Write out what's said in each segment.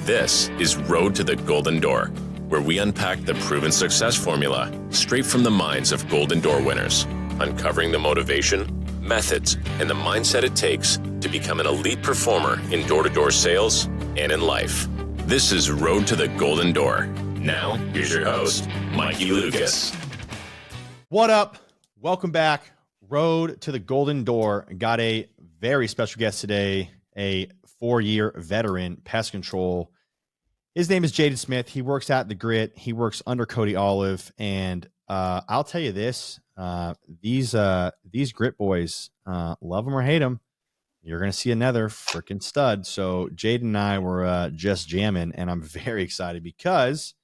This is Road to the Golden Door, where we unpack the proven success formula straight from the minds of Golden Door winners, uncovering the motivation, methods, and the mindset it takes to become an elite performer in door-to-door sales and in life. This is Road to the Golden Door. Now, here's your host, Mikey Lucas. What up? Welcome back. Road to the Golden Door. Got a very special guest today, a 4-year veteran pest control. His name is Jaden Smith. He works at The Grit. He works under Cody Olive. And I'll tell you this, these Grit boys, love them or hate them, you're going to see another freaking stud. So Jaden and I were just jamming, and I'm very excited because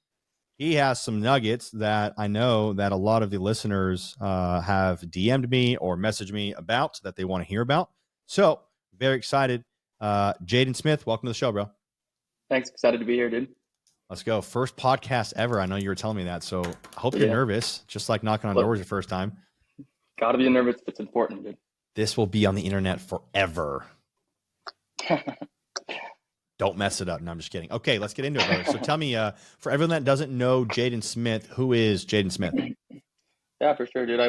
he has some nuggets that I know that a lot of the listeners have DM'd me or messaged me about that they want to hear about. So very excited. Jaden Smith, welcome to the show, bro. Thanks. Excited to be here, dude. Let's go. First podcast ever. I know you were telling me that. So I hope you're nervous, just like knocking on doors your first time. Got to be nervous if it's important, dude. This will be on the internet forever. Don't mess it up. No, I'm just kidding. Okay, let's get into it, brother. So tell me, for everyone that doesn't know Jaden Smith, who is Jaden Smith? Yeah, for sure, dude. I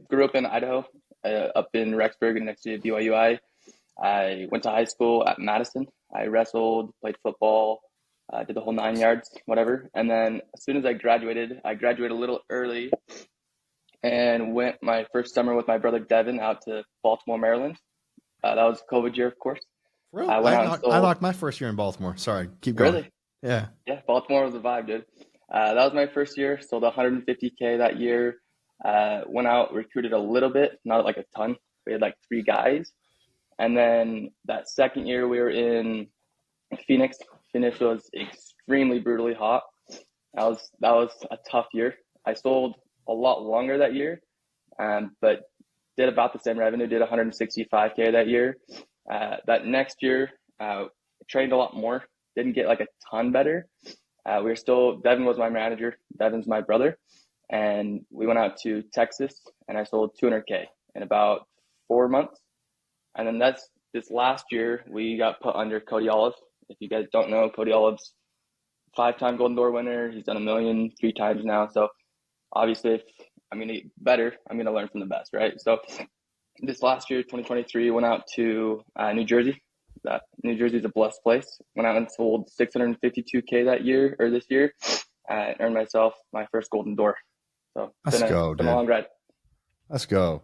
grew up in Idaho, up in Rexburg next to BYU. I went to high school at Madison. I wrestled, played football, did the whole 9 yards, whatever. And then as soon as I graduated a little early and went my first summer with my brother Devin out to Baltimore, Maryland. That was COVID year, of course. Really? I locked my first year in Baltimore. Sorry, keep going. Really? Yeah, Baltimore was a vibe, dude. That was my first year. Sold 150K that year. Went out, recruited a little bit, not like a ton. We had like 3 guys. And then that second year we were in Phoenix. Phoenix was extremely brutally hot. That was a tough year. I sold a lot longer that year, but did about the same revenue, did 165K that year. That next year, trained a lot more, didn't get like a ton better. Devin was my manager, Devin's my brother, and we went out to Texas and I sold 200K in about 4 months. And then this last year, we got put under Cody Olive. If you guys don't know, Cody Olive's 5-time Golden Door winner. He's done $1 million 3 times now. So obviously, if I'm going to get better, I'm going to learn from the best, right? So this last year, 2023, went out to New Jersey. New Jersey is a blessed place. Went out and sold 652K this year. And earned myself my first Golden Door. So it's been a long ride. Let's go.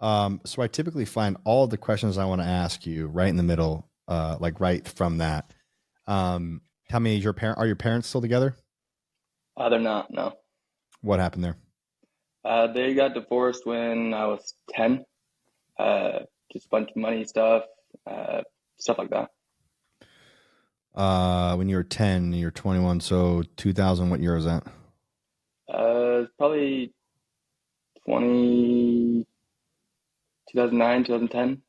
So I typically find all of the questions I want to ask you right in the middle, like right from that. Tell me, are your parents still together? They're not, no. What happened there? They got divorced when I was 10. Just a bunch of money stuff like that. When you were 10, you're 21. So 2000, what year was that? Probably 2009, 2010,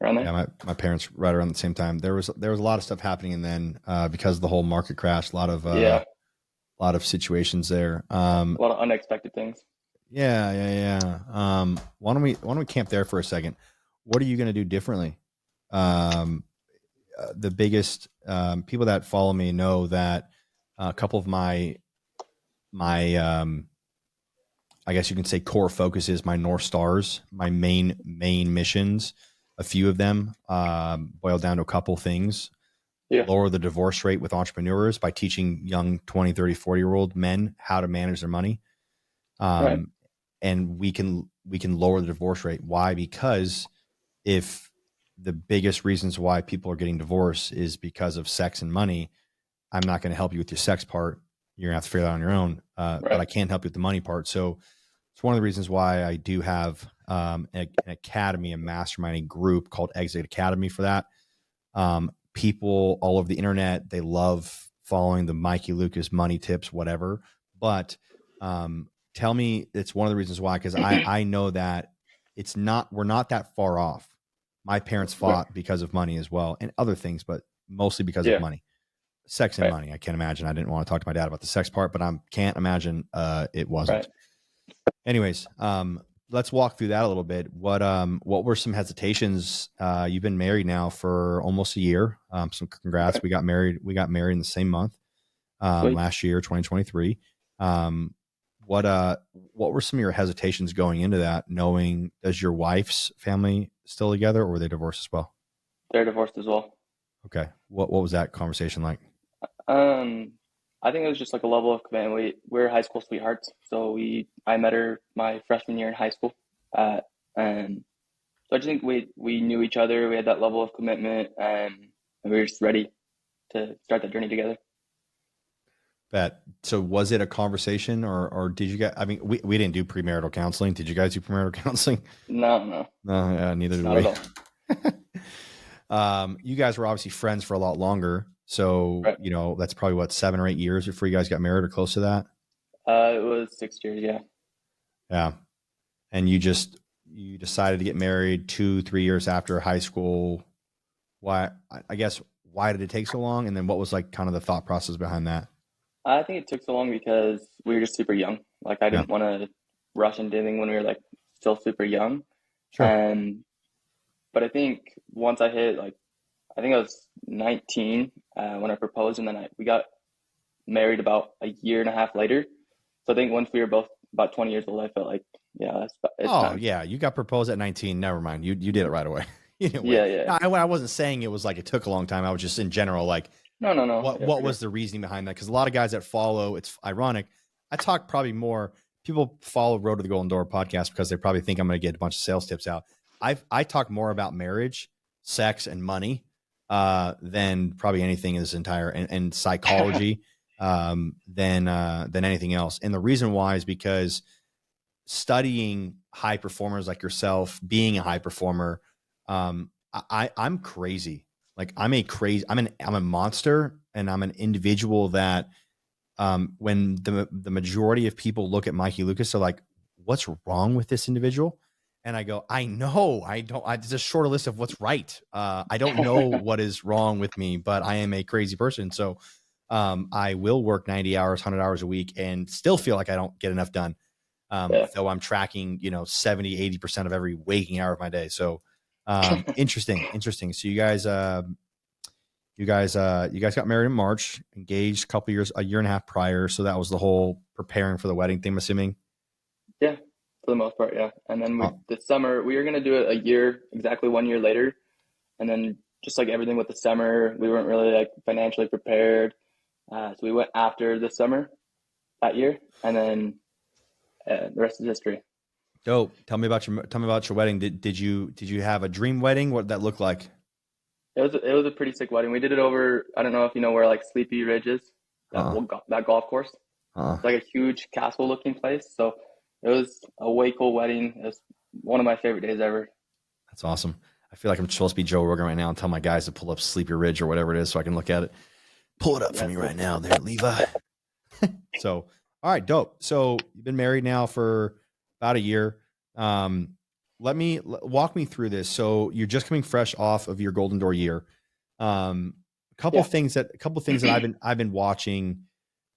around there. Yeah, my parents right around the same time. There was a lot of stuff happening, and then because of the whole market crash, a lot of situations there. A lot of unexpected things. Yeah. Why don't we camp there for a second? What are you going to do differently? The biggest people that follow me know that a couple of my I guess you can say core focuses, my North Stars, my main missions. A few of them boil down to a couple things. Yeah. Lower the divorce rate with entrepreneurs by teaching young 20, 30, 40-year-old men how to manage their money. Right. And we can lower the divorce rate. Why? Because if the biggest reasons why people are getting divorced is because of sex and money, I'm not going to help you with your sex part. You're gonna have to figure that out on your own. But I can't help you with the money part. So it's one of the reasons why I do have an academy, a masterminding group called Exit Academy for that. People all over the internet, they love following the Mikey Lucas money tips, whatever. But tell me, it's one of the reasons why, because I know that we're not that far off. My parents fought because of money as well and other things, but mostly because of money. Sex and money. I can't imagine. I didn't want to talk to my dad about the sex part, but I can't imagine it wasn't. Anyways, let's walk through that a little bit. What were some hesitations? You've been married now for almost a year. So congrats. Right. We got married in the same month, Sweet. last year, 2023. Um, what were some of your hesitations going into that, knowing, does your wife's family still together, or were they divorced as well? They're divorced as well. Okay. What was that conversation like? Um, I think it was just like a level of commitment. We're high school sweethearts, so I met her my freshman year in high school, and so I just think we knew each other. We had that level of commitment, and we were just ready to start that journey together. So was it a conversation, or did you guys, I mean, we didn't do premarital counseling. Did you guys do premarital counseling? No, no, No, yeah, neither did not we. at all. You guys were obviously friends for a lot longer. So, Right. that's probably what, 7 or 8 years before you guys got married, or close to that. It was 6 years, yeah. Yeah. And you decided to get married 2, 3 years after high school. Why, I guess, why did it take so long? And then what was like kind of the thought process behind that? I think it took so long because we were just super young. Like I Yeah, didn't want to rush into anything when we were like still super young. sure. And but I think once I hit like I think I was 19 when I proposed, and then we got married about a year and a half later. So I think once we were both about 20 years old, I felt like yeah, it's Oh time. yeah. You got proposed at 19. Never mind. You did it right away. You didn't wait. Yeah, yeah. No, I wasn't saying it was like it took a long time. I was just in general, like, No, no, no. Yeah, what for sure. was the reasoning behind that? Because a lot of guys that follow, it's ironic. I talk probably more, people follow Road to the Golden Door podcast because they probably think I'm going to get a bunch of sales tips out. I talk more about marriage, sex, and money than probably anything in this entire, and psychology than anything else. And the reason why is because studying high performers like yourself, being a high performer, I'm crazy. Like I'm a monster, and I'm an individual that, when the majority of people look at Mikey Lucas, they're like, what's wrong with this individual? And I go, I know, it's a shorter list of what's right. I don't know what is wrong with me, but I am a crazy person. So, I will work 90 hours, 100 hours a week and still feel like I don't get enough done. Yeah. Though I'm tracking, 70, 80% of every waking hour of my day. So, interesting. So you guys got married in March, engaged a year and a half prior. So that was the whole preparing for the wedding thing, I'm assuming. Yeah, for the most part, yeah. And then Oh, this summer we were gonna do it exactly 1 year later. And then just like everything with the summer, we weren't really like financially prepared. So we went after the summer that year, and then the rest is history. dope. Tell me about your wedding. Did you have a dream wedding? What did that look like? It was a pretty sick wedding. We did it over. I don't know if you know where like Sleepy Ridge is, Uh, that golf course. uh, It's like a huge castle looking place. So it was a way cool wedding. It was one of my favorite days ever. that's awesome. I feel like I'm supposed to be Joe Rogan right now and tell my guys to pull up Sleepy Ridge or whatever it is so I can look at it. Pull it up for Yeah, me so right now there, Levi. So, all right, dope. So you've been married now for about a year. Um, walk me through this. So you're just coming fresh off of your Golden Door year. A couple yeah, things that I've been watching.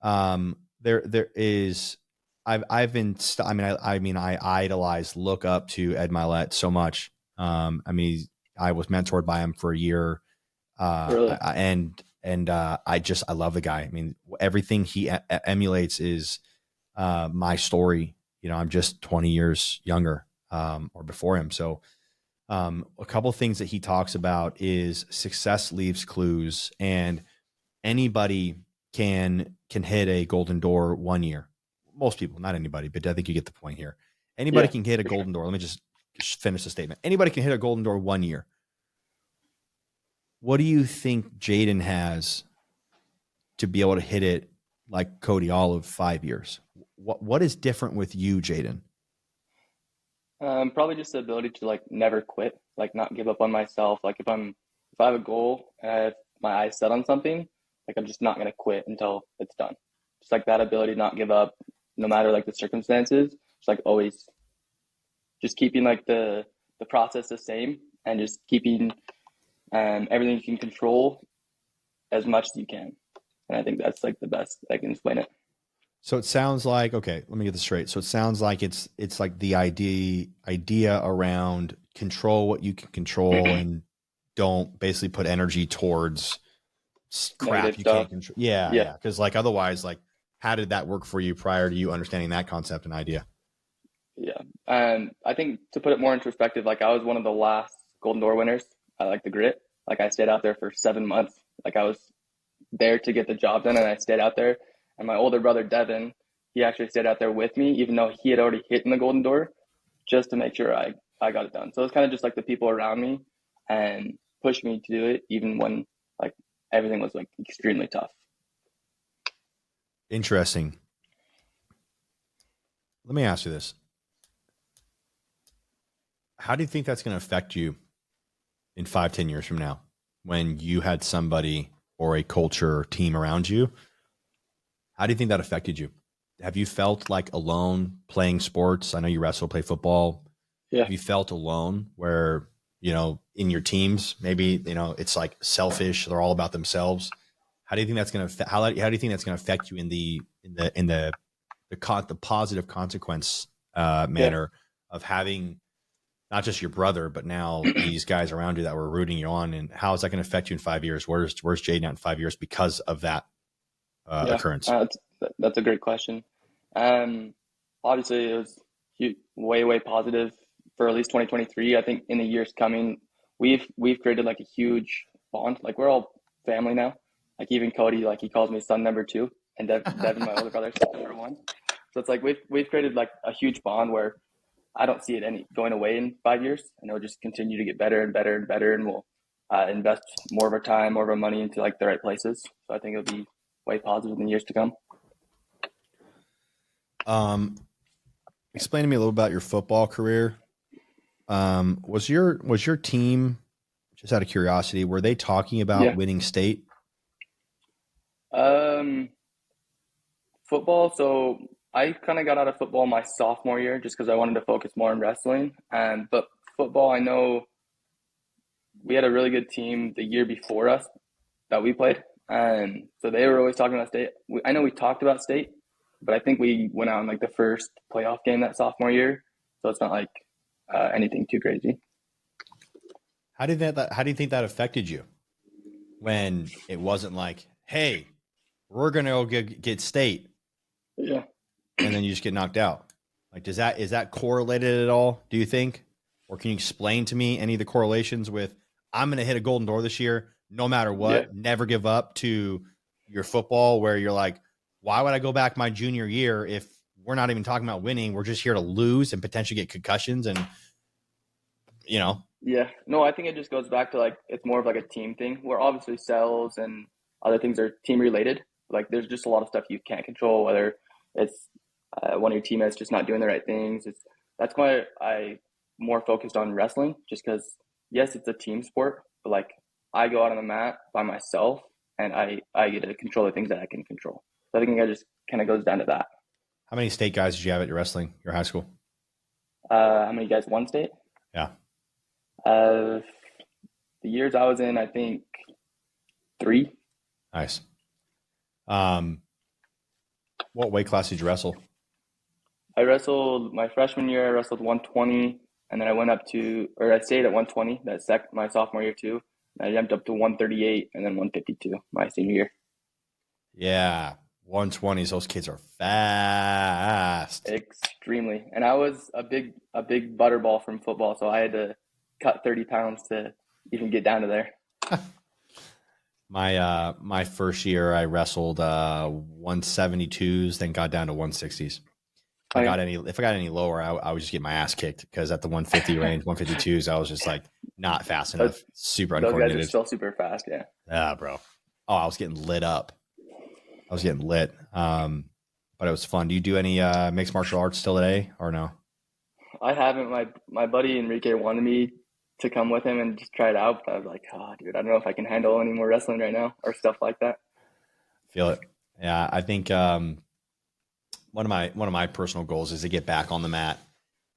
There is, I've been, I idolize, look up to Ed Milet so much. I was mentored by him for a year. really. I love the guy. I mean, everything he emulates is my story. I'm just 20 years younger, or before him. So, a couple things that he talks about is success leaves clues, and anybody can hit a golden door 1 year. Most people, not anybody, but I think you get the point here. Anybody Yeah, can hit a for sure. golden door. Let me just finish the statement. Anybody can hit a golden door 1 year. What do you think Jaden has to be able to hit it like Cody Olive 5 years? What is different with you, Jaden? Probably just the ability to like never quit, like not give up on myself. Like if I have a goal and I have my eyes set on something, like I'm just not gonna quit until it's done. Just like that ability to not give up, no matter like the circumstances. Just like always, just keeping like the process the same, and just keeping everything you can control as much as you can. And I think that's like the best I can explain it. So it sounds like, okay, let me get this straight. So it sounds like it's like the idea around control what you can control and don't basically put energy towards crap Negative you stuff. can't control. Yeah, Yeah. yeah. Because like otherwise, like how did that work for you prior to you understanding that concept and idea? Yeah. And I think to put it more in perspective, like I was one of the last Golden Door winners. I like the grit. Like I stayed out there for 7 months. Like I was there to get the job done and I stayed out there. And my older brother, Devin, he actually stayed out there with me, even though he had already hit in the Golden Door, just to make sure I got it done. So it's kind of just like the people around me and pushed me to do it, even when like everything was like extremely tough. Interesting. Let me ask you this. How do you think that's going to affect you in 5, 10 years from now when you had somebody or a culture or team around you? How do you think that affected you? Have you felt like alone playing sports? I know you wrestle, play football. Yeah. Have you felt alone where, you know, in your teams, maybe, you know, it's like selfish. They're all about themselves. How do you think that's going to, how do you think that's going to affect you in the positive consequence manner of having not just your brother, but now these guys around you that were rooting you on? And how is that going to affect you in 5 years? Where's Jaden at in 5 years because of that occurrence? That's a great question. Obviously, it was way positive for at least 2023. I think in the years coming, we've created like a huge bond. Like we're all family now. Like even Cody, like he calls me son number 2, and Devin, my older brother, son number 1. So it's like we've created like a huge bond where I don't see it going away in 5 years, and it'll just continue to get better and better and better, and we'll invest more of our time, more of our money into like the right places. So I think it'll be way positive in the years to come. Explain to me a little about your football career. Was your team, just out of curiosity, were they talking about winning state? Football. So I kind of got out of football my sophomore year just because I wanted to focus more on wrestling. But football, I know we had a really good team the year before us that we played. And so they were always talking about state. I know we talked about state, but I think we went out in like the first playoff game that sophomore year. So it's not like anything too crazy. How do you think that affected you when it wasn't like, hey, we're going to go get state? Yeah. And then you just get knocked out. Like, is that correlated at all, do you think? Or can you explain to me any of the correlations with, I'm going to hit a Golden Door this year, no matter what, never give up, to your football where you're like, why would I go back my junior year if we're not even talking about winning? We're just here to lose and potentially get concussions and, you know. Yeah. No, I think it just goes back to like, it's more of like a team thing where obviously sales and other things are team related. Like there's just a lot of stuff you can't control, whether it's one of your teammates just not doing the right things. That's why I more focused on wrestling, just because yes, it's a team sport, but like I go out on the mat by myself and I get to control the things that I can control. So I think it just kind of goes down to that. How many state guys did you have at your high school? How many guys won state? Yeah. The years I was in, I think 3. Nice. What weight class did you wrestle? I wrestled my freshman year. I wrestled 120, and then I I stayed at 120 my sophomore year too. And I jumped up to 138 and then 152 my senior year. Yeah, 120s. Those kids are fast. Extremely. And I was a big butterball from football, so I had to cut 30 pounds to even get down to there. My first year, I wrestled 172s, then got down to 160s. If I got any lower, I would just get my ass kicked, because at the 150 range, 152s, I was just like not fast enough, super uncoordinated. Those guys are still super fast, yeah. Yeah, bro. Oh, I was getting lit up. I was getting lit. But it was fun. Do you do any mixed martial arts still today, or no? I haven't. My buddy Enrique wanted me to come with him and just try it out, but I was like, oh, dude, I don't know if I can handle any more wrestling right now or stuff like that. Feel it. Yeah, I think one of my personal goals is to get back on the mat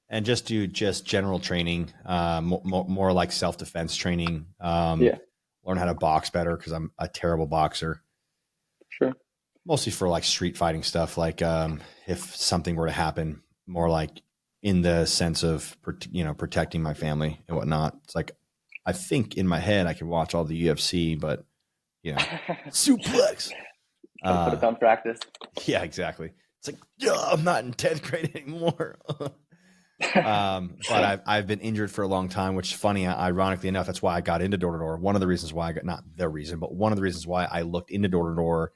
and just do general training, more like self-defense training. Learn how to box better, because I'm a terrible boxer. Sure. Mostly for like street fighting stuff. Like if something were to happen, more like in the sense of, protecting my family and whatnot. It's like, I think in my head I can watch all the UFC, but suplex. Gotta put it on practice. Yeah, exactly. It's like, I'm not in 10th grade anymore. But I've been injured for a long time, which is funny. Ironically enough, that's why I got into door to door. One of the reasons why not the reason, but one of the reasons why I looked into door to door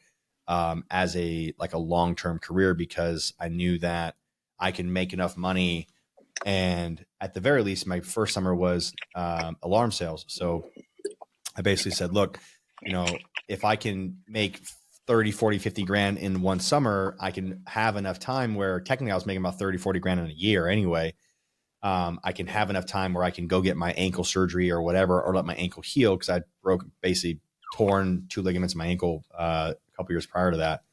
as a long-term career, because I knew that I can make enough money. And at the very least, my first summer was alarm sales. So I basically said, look, if I can make 30, 40, 50 grand in one summer, I can have enough time where technically I was making about 30, 40 grand in a year anyway. I can have enough time where I can go get my ankle surgery or whatever, or let my ankle heal. Cause I basically torn 2 ligaments in my ankle a couple years prior to that.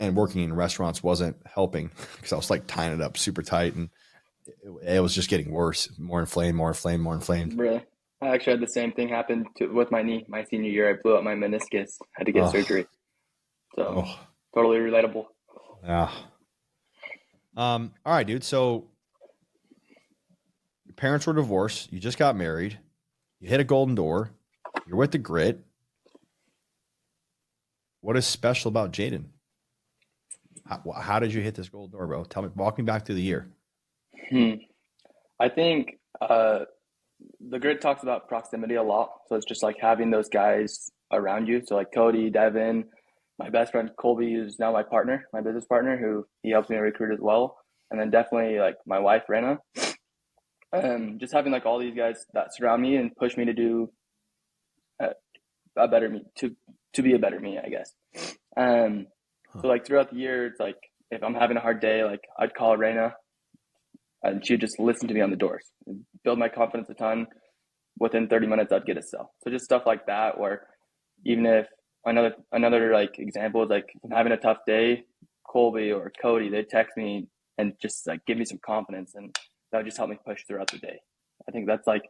And working in restaurants wasn't helping because I was like tying it up super tight, and it was just getting worse, more inflamed. Really? I actually had the same thing happen with my knee. My senior year, I blew up my meniscus, had to get surgery. So totally relatable. Yeah. All right, dude. So your parents were divorced. You just got married. You hit a golden door. You're with the grit. What is special about Jaden? How did you hit this golden door, bro? Tell me, walk me back through the year. I think the grid talks about proximity a lot. So it's just like having those guys around you. So like Cody, Devin, my best friend Colby, who's now my partner, my business partner, who he helps me recruit as well. And then definitely like my wife, Rena. Just having like all these guys that surround me and push me to do a better me, to be a better me, I guess. So like throughout the year, it's like if I'm having a hard day, like I'd call Rena and she'd just listen to me on the doors, build my confidence a ton. Within 30 minutes, I'd get a sell. So just stuff like that, where even if another like example is like if I'm having a tough day, Colby or Cody, they text me and just like give me some confidence, and that would just help me push throughout the day. I think that's like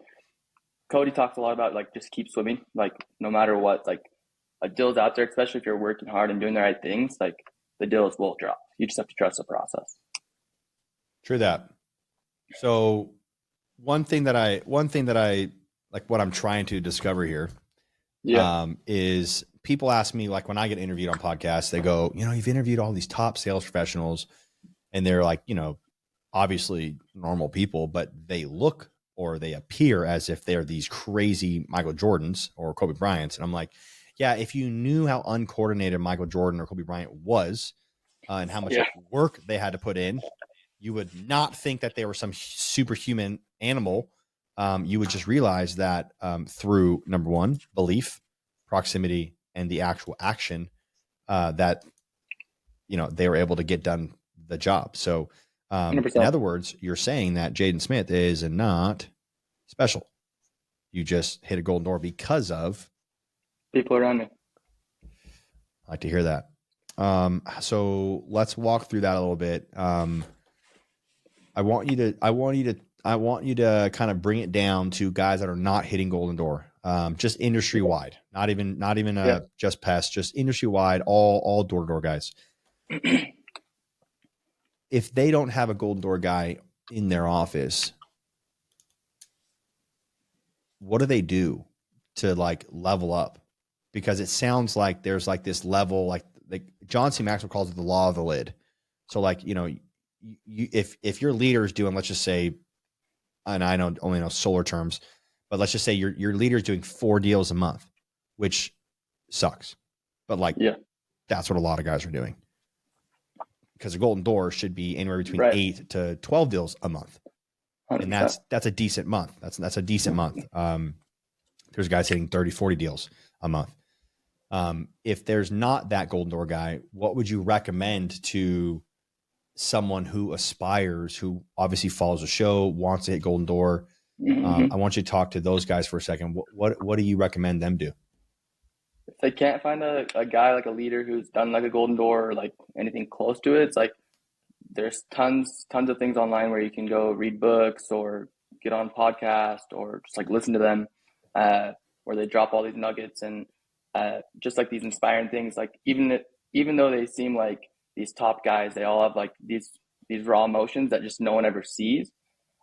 Cody talks a lot about like just keep swimming, like no matter what, like a deal's out there, especially if you're working hard and doing the right things, like the deals will drop. You just have to trust the process. True that. So one thing that I like, what I'm trying to discover here, is people ask me, like when I get interviewed on podcasts, they go, you've interviewed all these top sales professionals, and they're like, obviously normal people, but they look or they appear as if they're these crazy Michael Jordans or Kobe Bryants. And I'm like, yeah, if you knew how uncoordinated Michael Jordan or Kobe Bryant was, and how much work they had to put in, you would not think that they were some superhuman animal. You would just realize that through, number one, belief, proximity, and the actual action, that they were able to get done the job. So in other words, you're saying that Jaden Smith is not special. You just hit a golden door because of people around me. I like to hear that. So let's walk through that a little bit. I want you to kind of bring it down to guys that are not hitting golden door, just industry wide, not even just Pest, just industry wide, all door to door guys. If they don't have a golden door guy in their office, what do they do to like level up? Because it sounds like there's like this level, like John C. Maxwell calls it the law of the lid. So like, if your leader is doing, let's just say, and I only know solar terms, but let's just say your leader is doing 4 deals a month, which sucks. But like, that's what a lot of guys are doing. Because a golden door should be anywhere between 8 to 12 deals a month. 100%. And that's a decent month. That's a decent month. There's guys hitting 30, 40 deals a month. If there's not that golden door guy, what would you recommend to someone who aspires, who obviously follows the show, wants to hit golden door? I want you to talk to those guys for a second. What do you recommend them do? If they can't find a guy, like a leader who's done like a golden door or like anything close to it, it's like there's tons of things online where you can go read books or get on podcast or just like listen to them, where they drop all these nuggets. And just like these inspiring things. Like even though they seem like these top guys, they all have like these raw emotions that just no one ever sees.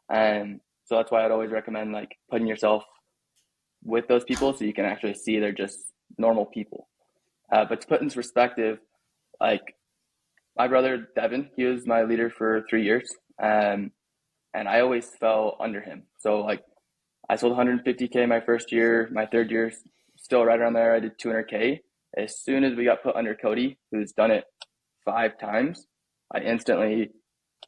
And so that's why I'd always recommend like putting yourself with those people so you can actually see they're just normal people. But to put into perspective, like my brother Devin, he was my leader for 3 years, and I always fell under him. So like I sold 150K my first year, my third year still right around there. I did 200K. As soon as we got put under Cody, who's done it 5 times, I instantly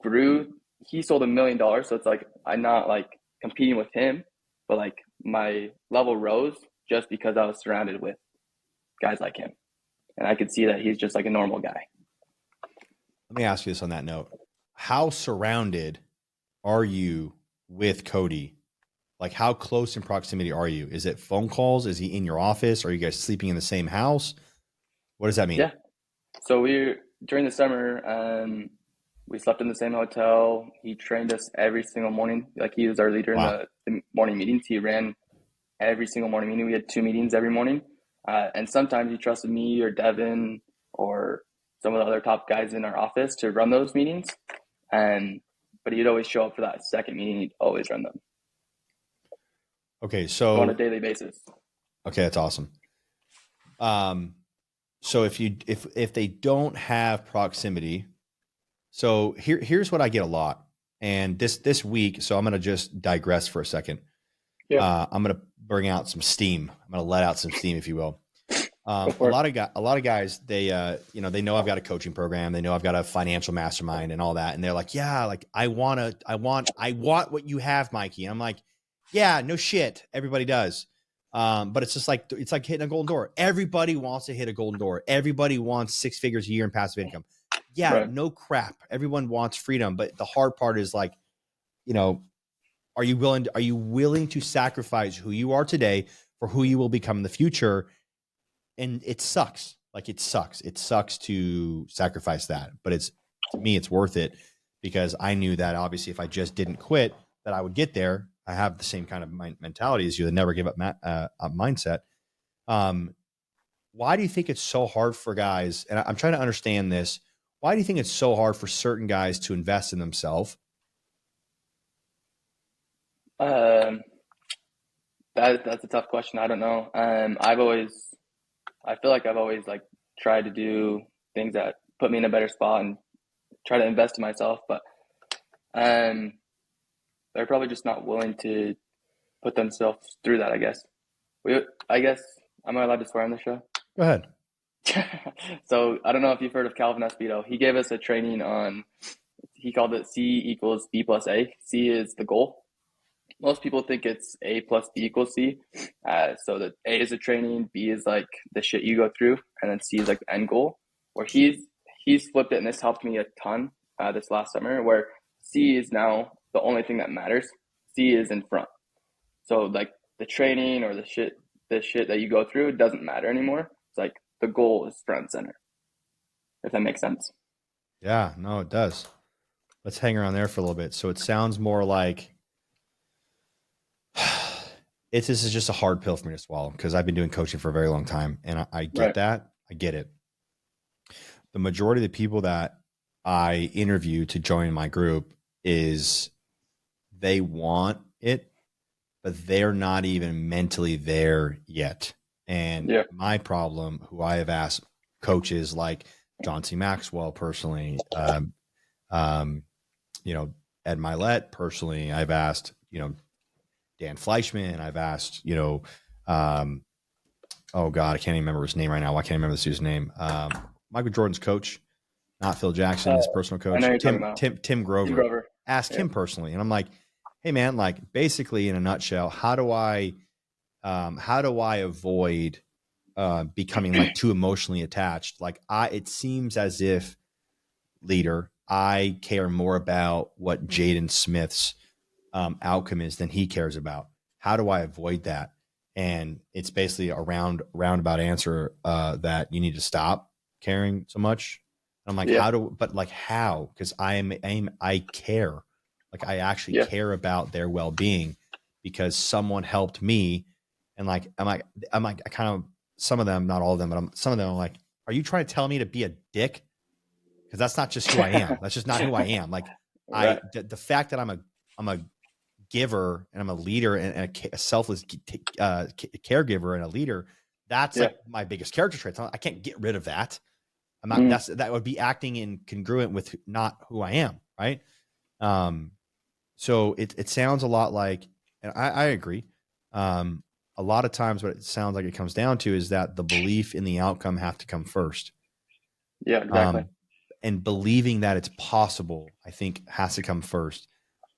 grew. He sold $1 million, so it's like I'm not like competing with him, but like my level rose just because I was surrounded with guys like him, and I could see that he's just like a normal guy. Let me ask you this on that note. How surrounded are you with Cody? Like, how close in proximity are you? Is it phone calls? Is he in your office? Are you guys sleeping in the same house? What does that mean? Yeah. So during the summer, we slept in the same hotel. He trained us every single morning. Like he was our leader in the morning meetings. He ran every single morning meeting. We had 2 meetings every morning. And sometimes he trusted me or Devin or some of the other top guys in our office to run those meetings. But he'd always show up for that second meeting. He'd always run them. Okay, so on a daily basis. Okay, that's awesome. So if they don't have proximity, so here's what I get a lot, and this week, so I'm gonna just digress for a second. Yeah. I'm gonna bring out some steam. I'm gonna let out some steam, if you will. A lot of guys, they know I've got a coaching program, they know I've got a financial mastermind and all that, and they're like, yeah, like I want what you have, Mikey. And I'm like, yeah, no shit, everybody does. But it's like hitting a golden door. Everybody wants to hit a golden door. Everybody wants 6 figures a year in passive income. Yeah, right. No crap. Everyone wants freedom, but the hard part is like, are you willing to sacrifice who you are today for who you will become in the future? And it sucks. Like it sucks. It sucks to sacrifice that, but to me, it's worth it because I knew that obviously if I just didn't quit, that I would get there. I have the same kind of mentality as you, the never give up mindset. Why do you think it's so hard for guys? And I'm trying to understand this. Why do you think it's so hard for certain guys to invest in themselves? That's a tough question. I don't know. I feel like I've always like tried to do things that put me in a better spot and try to invest in myself, but they're probably just not willing to put themselves through that, I guess. Am I allowed to swear on the show? Go ahead. So I don't know if you've heard of Calvin Esposito. He gave us a training he called it C equals B plus A. C is the goal. Most people think it's A plus B equals C. So that A is a training, B is like the shit you go through, and then C is like the end goal. Where he's flipped it, and this helped me a ton this last summer, where C is now the only thing that matters. C is in front. So like the training or the shit that you go through doesn't matter anymore. It's like the goal is front and center. If that makes sense. Yeah, no, it does. Let's hang around there for a little bit. So it sounds more like this is just a hard pill for me to swallow because I've been doing coaching for a very long time, and I get right. That. I get it. The majority of the people that I interview to join my group is they want it, but they're not even mentally there yet. And my problem, who I have asked coaches like John C. Maxwell personally, Ed Milet personally, I've asked, Dan Fleischman, I've asked, oh God, I can't even remember his name right now. Why can't I remember this dude's name? Michael Jordan's coach, not Phil Jackson, his personal coach, Tim Grover. Ask him personally. And I'm like, hey man, like basically in a nutshell, how do I avoid becoming like too emotionally attached? Like it seems as if leader, I care more about what Jaden Smith's outcome is than he cares about. How do I avoid that? And it's basically a roundabout answer that you need to stop caring so much. I'm like, how? Because I care. Like I actually care about their well-being because someone helped me. And I kind of some of them, not all of them, but some of them, I'm like, are you trying to tell me to be a dick? Because that's not just who I am. That's just not who I am. Like Right. the fact that I'm a giver and I'm a leader and a selfless caregiver and a leader, that's like my biggest character trait. I can't get rid of that. I'm not, that would be acting incongruent with not who I am. Right. So it sounds a lot like, and I agree. A lot of times what it sounds like it comes down to is that the belief in the outcome have to come first. Yeah, exactly. And believing that it's possible, I think, has to come first.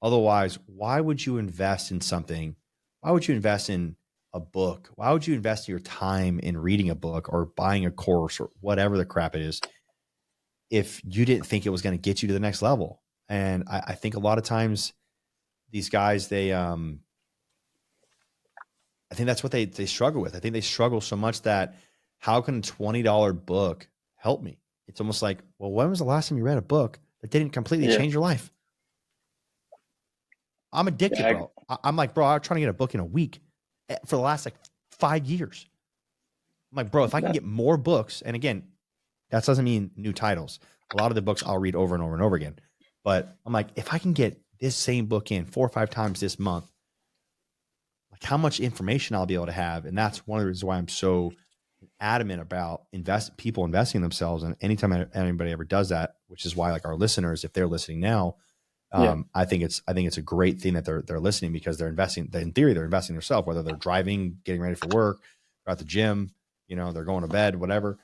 Otherwise, why would you invest in something? Why would you invest in a book? Why would you invest your time in reading a book or buying a course or whatever the crap it is if you didn't think it was going to get you to the next level? And I think a lot of times these guys, I think that's what they struggle with. I think they struggle so much that how can a $20 book help me? It's almost like, well, when was the last time you read a book that didn't completely change your life? I'm addicted, bro. I'm like, bro, I'm trying to get a book in a week for the last like 5 years. I'm like, bro, if I can get more books, and again, that doesn't mean new titles. A lot of the books I'll read over and over and over again. But I'm like, if I can get this same book in 4 or 5 times this month, like how much information I'll be able to have. And that's one of the reasons why I'm so adamant about people investing in themselves. And anytime anybody ever does that, which is why like our listeners, if they're listening now, I think it's a great thing that they're listening because they're investing. In theory, they're investing in themselves, whether they're driving, getting ready for work, they're at the gym, they're going to bed, whatever.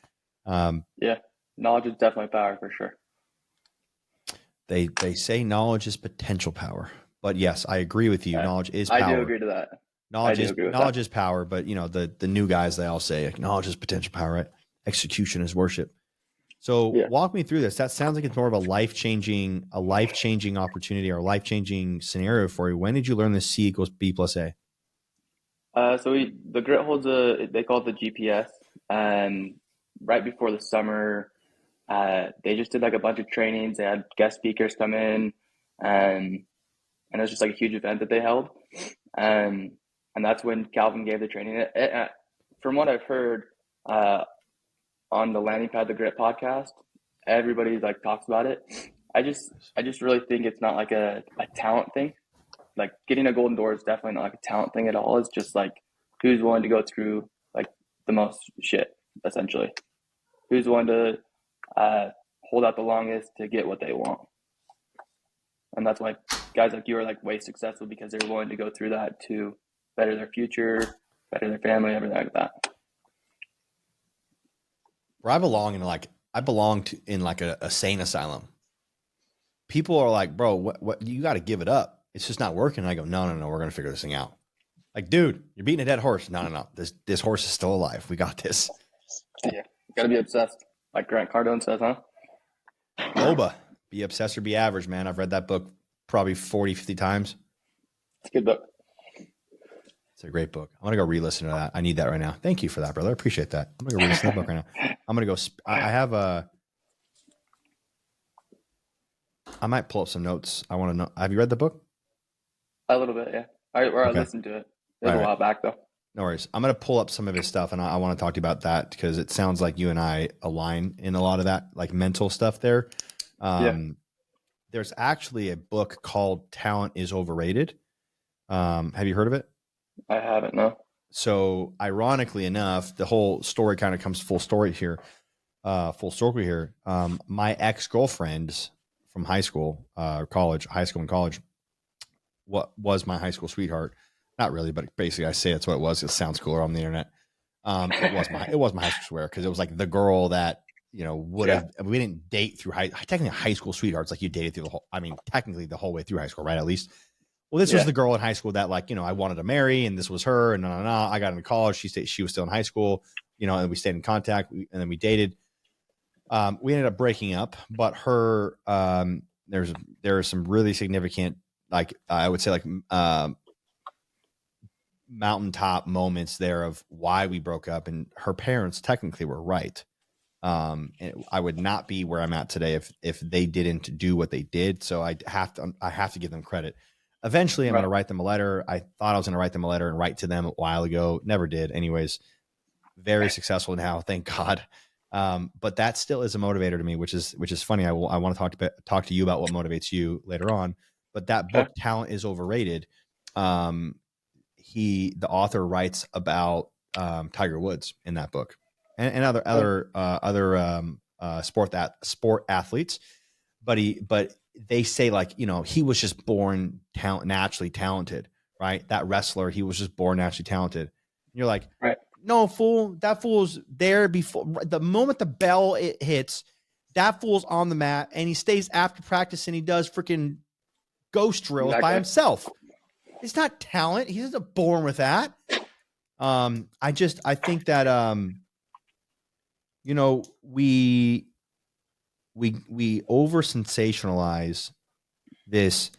Knowledge is definitely power for sure. They say knowledge is potential power, but yes, I agree with you. Knowledge is power. I do agree to that. Knowledge is power, but the new guys, they all say like, knowledge is potential power, right? Execution is worship. So walk me through this. That sounds like it's more of a life-changing opportunity or a life-changing scenario for you. When did you learn the C equals B plus A? The grit holds they call it the GPS. And right before the summer, they just did like a bunch of trainings. They had guest speakers come in, and it was just like a huge event that they held. And that's when Calvin gave the training. From what I've heard, on the Landing Pad the Grit podcast, everybody like talks about it. I just really think it's not like a talent thing. Like getting a golden door is definitely not like a talent thing at all. It's just like who's willing to go through like the most shit, essentially. Who's willing to hold out the longest to get what they want. And that's why guys like you are like way successful, because they're willing to go through that to better their future, better their family, everything like that. Where I belong in a sane asylum. People are like, bro, what you got to give it up. It's just not working. And I go, no, we're going to figure this thing out. Like, dude, you're beating a dead horse. No. This horse is still alive. We got this. Yeah. Got to be obsessed. Like Grant Cardone says, huh? Boba, be obsessed or be average, man. I've read that book probably 40, 50 times. It's a good book. It's a great book. I'm going to go re-listen to that. I need that right now. Thank you for that, brother. I appreciate that. I'm going to go re-listen to that book right now. I'm going to go. I might pull up some notes. I want to know. Have you read the book? A little bit, yeah. I listened to it. It was a while back, though. No worries. I'm going to pull up some of his stuff, and I want to talk to you about that because it sounds like you and I align in a lot of that, like mental stuff there. There's actually a book called Talent is Overrated. Have you heard of it? I haven't, no. So ironically enough, the whole story kind of comes full circle here. My ex-girlfriends from high school and college, what was my high school sweetheart. Not really, but basically I say it's what it was. It sounds cooler on the internet. It was my high school sweetheart because it was like the girl that, would have, we didn't date through technically high school sweethearts. Like you dated through technically the whole way through high school, right? At least. Well, this was the girl in high school that I wanted to marry, and this was her, and I got into college. She was still in high school, and we stayed in contact, and then we dated. We ended up breaking up, but her, there are some really significant, I would say mountaintop moments there of why we broke up, and her parents technically were right. And I would not be where I'm at today if they didn't do what they did. So I have to give them credit. Eventually, I'm going to write them a letter. I thought I was going to write them a letter and write to them a while ago. Never did. Anyways, very successful now, thank God. But that still is a motivator to me, which is funny. I want to talk to you about what motivates you later on. But that book, Talent is Overrated. The author writes about Tiger Woods in that book, and other sport athletes. But they say, like, he was just born naturally talented, right? That wrestler, he was just born naturally talented. And you're like, Right. no, fool. That fool's there before the moment the bell it hits. That fool's on the mat, and he stays after practice, and he does freaking ghost drills by himself. It's not talent. He's not born with that. I think that we over sensationalize this.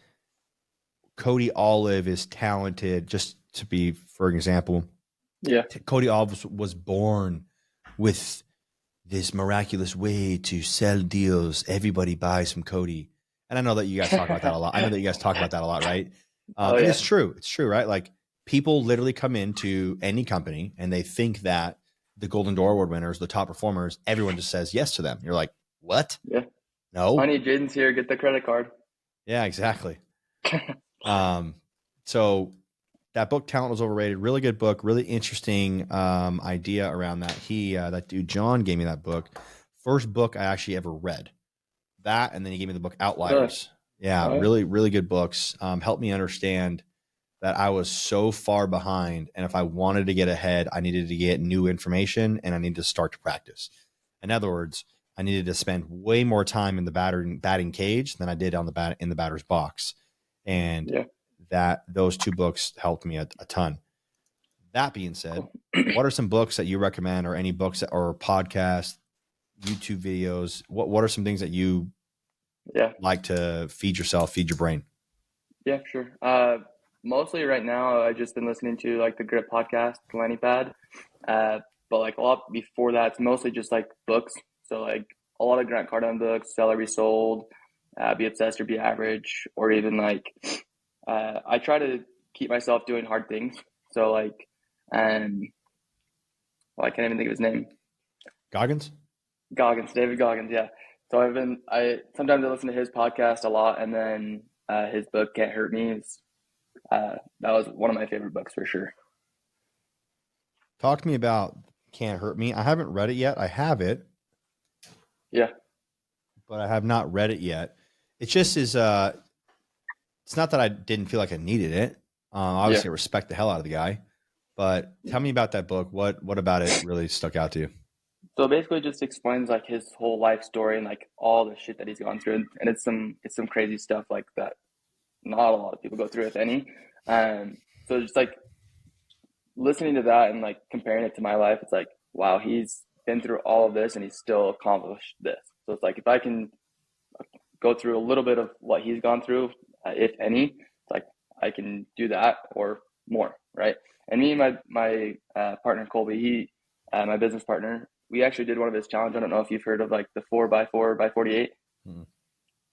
Cody Olive is talented. Just to be, for example, Cody Olive was born with this miraculous way to sell deals. Everybody buys from Cody. And I know that you guys talk about that a lot. Right? And it's true. It's true, right? Like, people literally come into any company and they think that the Golden Door Award winners, the top performers, everyone just says yes to them. You're like, what? Yeah. No. Honey, Jaden's here. Get the credit card. Yeah, exactly. So that book, Talent Was Overrated, really good book, really interesting idea around that. That dude John gave me that book. First book I actually ever read. That, and then he gave me the book Outliers. Yeah, really, really good books. Helped me understand that I was so far behind, and if I wanted to get ahead, I needed to get new information, and I needed to start to practice. In other words, I needed to spend way more time in the batting cage than I did in the batter's box. And that those two books helped me a ton. That being said, what are some books that you recommend, or any books or podcasts, YouTube videos? What are some things that you like to feed yourself, feed your brain? Yeah, sure. Mostly right now, I've just been listening to like the Grit podcast, Lenny Pad. But like a lot before that, it's mostly just like books. So like a lot of Grant Cardone books, Sell Every Sold, Be Obsessed or Be Average, or even like I try to keep myself doing hard things. So like, I can't even think of his name. David Goggins. Yeah. So sometimes I listen to his podcast a lot, and then his book Can't Hurt Me is that was one of my favorite books for sure. Talk to me about Can't Hurt Me. I haven't read it yet. I have it. Yeah. But I have not read it yet. It just is it's not that I didn't feel like I needed it. Obviously I respect the hell out of the guy. But tell me about that book. What about it really stuck out to you? So basically just explains like his whole life story and like all the shit that he's gone through. And it's some crazy stuff like that. Not a lot of people go through, if any. So just like listening to that and like comparing it to my life, it's like, wow, he's been through all of this and he's still accomplished this. So it's like, if I can go through a little bit of what he's gone through, if any, it's like I can do that or more, right? And me and my partner Colby, my business partner, we actually did one of his challenges. I don't know if you've heard of like the 4x4x48. Mm-hmm.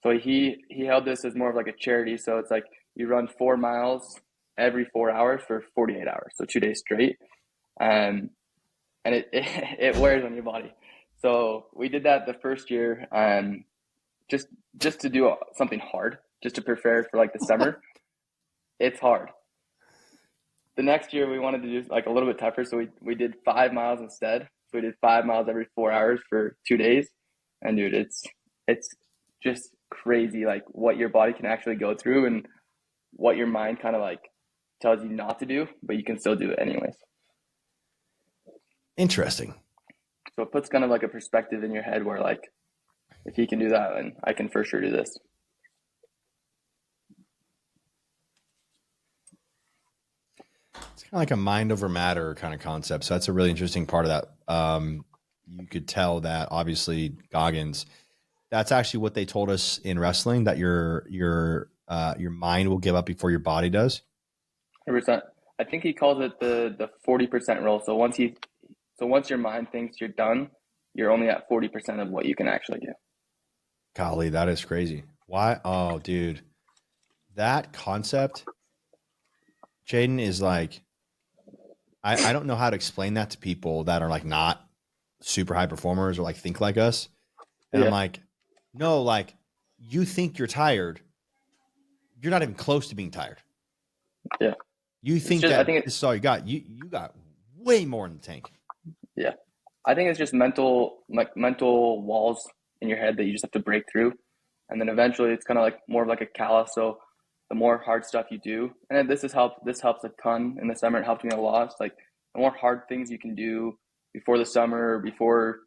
So he held this as more of like a charity. So it's like you run 4 miles every 4 hours for 48 hours, so 2 days straight, and it wears on your body. So we did that the first year, just to do something hard, just to prepare for like the summer. It's hard. The next year we wanted to do like a little bit tougher, so we did 5 miles instead. So we did 5 miles every 4 hours for 2 days, and dude, it's just crazy, like what your body can actually go through and what your mind kind of like tells you not to do, but you can still do it anyways. Interesting. So it puts kind of like a perspective in your head where like, if he can do that, then I can for sure do this. It's kind of like a mind over matter kind of concept. So that's a really interesting part of that. You could tell that obviously Goggins, that's actually what they told us in wrestling, that your mind will give up before your body does. 100%. I think he calls it the 40% rule. So once your mind thinks you're done, you're only at 40% of what you can actually do. Golly, that is crazy. Why? Oh, dude, that concept, Jaden, is like I don't know how to explain that to people that are like not super high performers or like think like us. And I'm Yeah. like, no, like you think you're tired. You're not even close to being tired. Yeah. You It's think just, I that think this is all you got. You got way more in the tank. yeah. I think it's just mental walls in your head that you just have to break through. And then eventually it's kind of like more of like a callus. So the more hard stuff you do, and this helps a ton in the summer. It helped me a lot. It's like the more hard things you can do before the summer, or before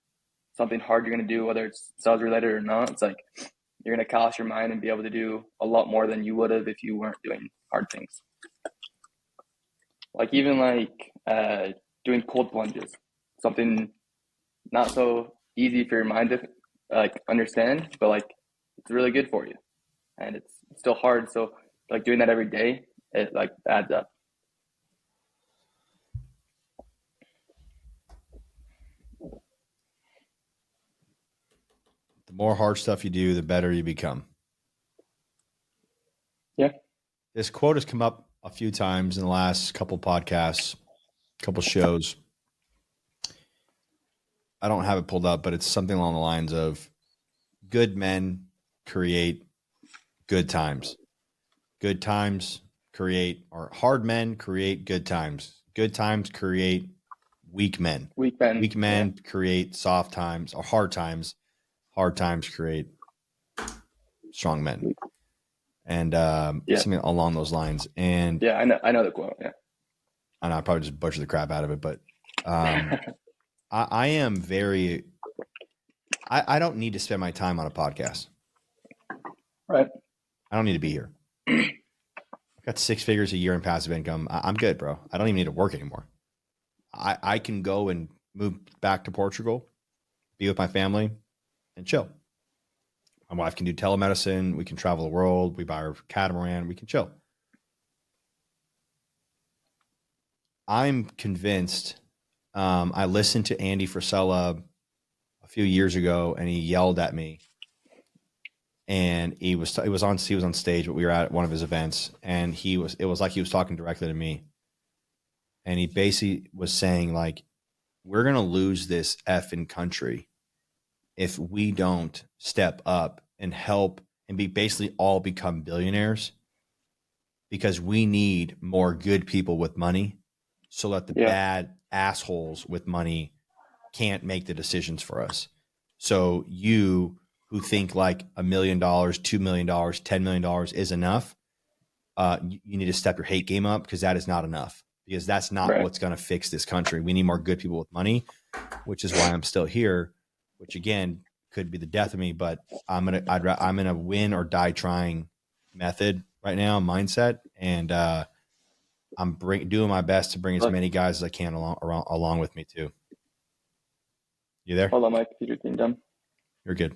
something hard you're going to do, whether it's sales related or not, it's like you're going to callous your mind and be able to do a lot more than you would have if you weren't doing hard things. Like even like doing cold plunges, something not so easy for your mind to like understand, but like it's really good for you, and it's still hard. So like doing that every day, it like adds up. The more hard stuff you do, the better you become. Yeah. This quote has come up a few times in the last couple podcasts, couple shows. I don't have it pulled up, but it's something along the lines of good men create good times. Good times create, or hard men create good times. Good times create weak men. Weak men. Weak men create soft times, or hard times. Hard times create strong men. And something along those lines. And yeah, I know the quote. Yeah. I know I probably just butchered the crap out of it, but I am very. I don't need to spend my time on a podcast. Right. I don't need to be here. I've got 6 figures a year in passive income. I'm good, bro. I don't even need to work anymore. I can go and move back to Portugal, be with my family, and chill. My wife can do telemedicine. We can travel the world. We buy our catamaran. We can chill. I'm convinced. I listened to Andy Frisella a few years ago, and he yelled at me. And he was on stage, but we were at one of his events, and it was like he was talking directly to me. And he basically was saying, like, we're gonna lose this effing country if we don't step up and help and basically all become billionaires, because we need more good people with money so that the bad assholes with money can't make the decisions for us. So you who think like $1 million, $2 million, $10 million is enough, you need to step your hate game up, because that is not enough, because that's not what's going to fix this country. We need more good people with money, which is why I'm still here, which again could be the death of me, but I'm in a win or die trying method right now, mindset. And I'm doing my best to bring as many guys as I can along with me too. You there? Hold on, my computer's being done. You're good.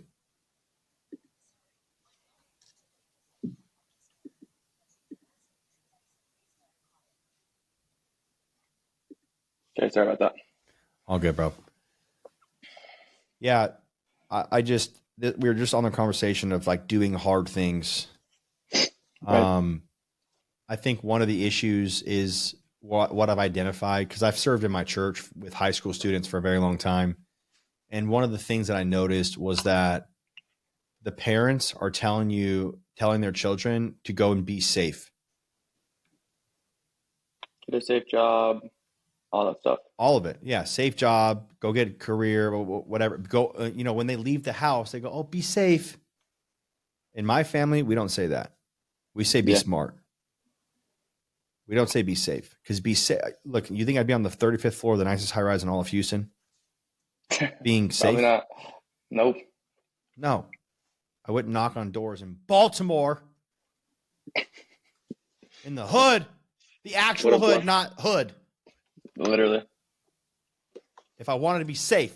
Okay, sorry about that. All good, bro. Yeah, we were just on the conversation of like doing hard things. Right. I think one of the issues is what I've identified, because I've served in my church with high school students for a very long time. And one of the things that I noticed was that the parents are telling their children to go and be safe. Get a safe job, all that stuff. All of it. Yeah. Safe job, go get a career, whatever. Go, when they leave the house, they go, oh, be safe. In my family, we don't say that. We say be smart. We don't say be safe, because be safe. Look, you think I'd be on the 35th floor of the nicest high rise in all of Houston? Being safe? Probably not. Nope. No. I wouldn't knock on doors in Baltimore. In the hood. The actual hood, not hood. Literally. If I wanted to be safe,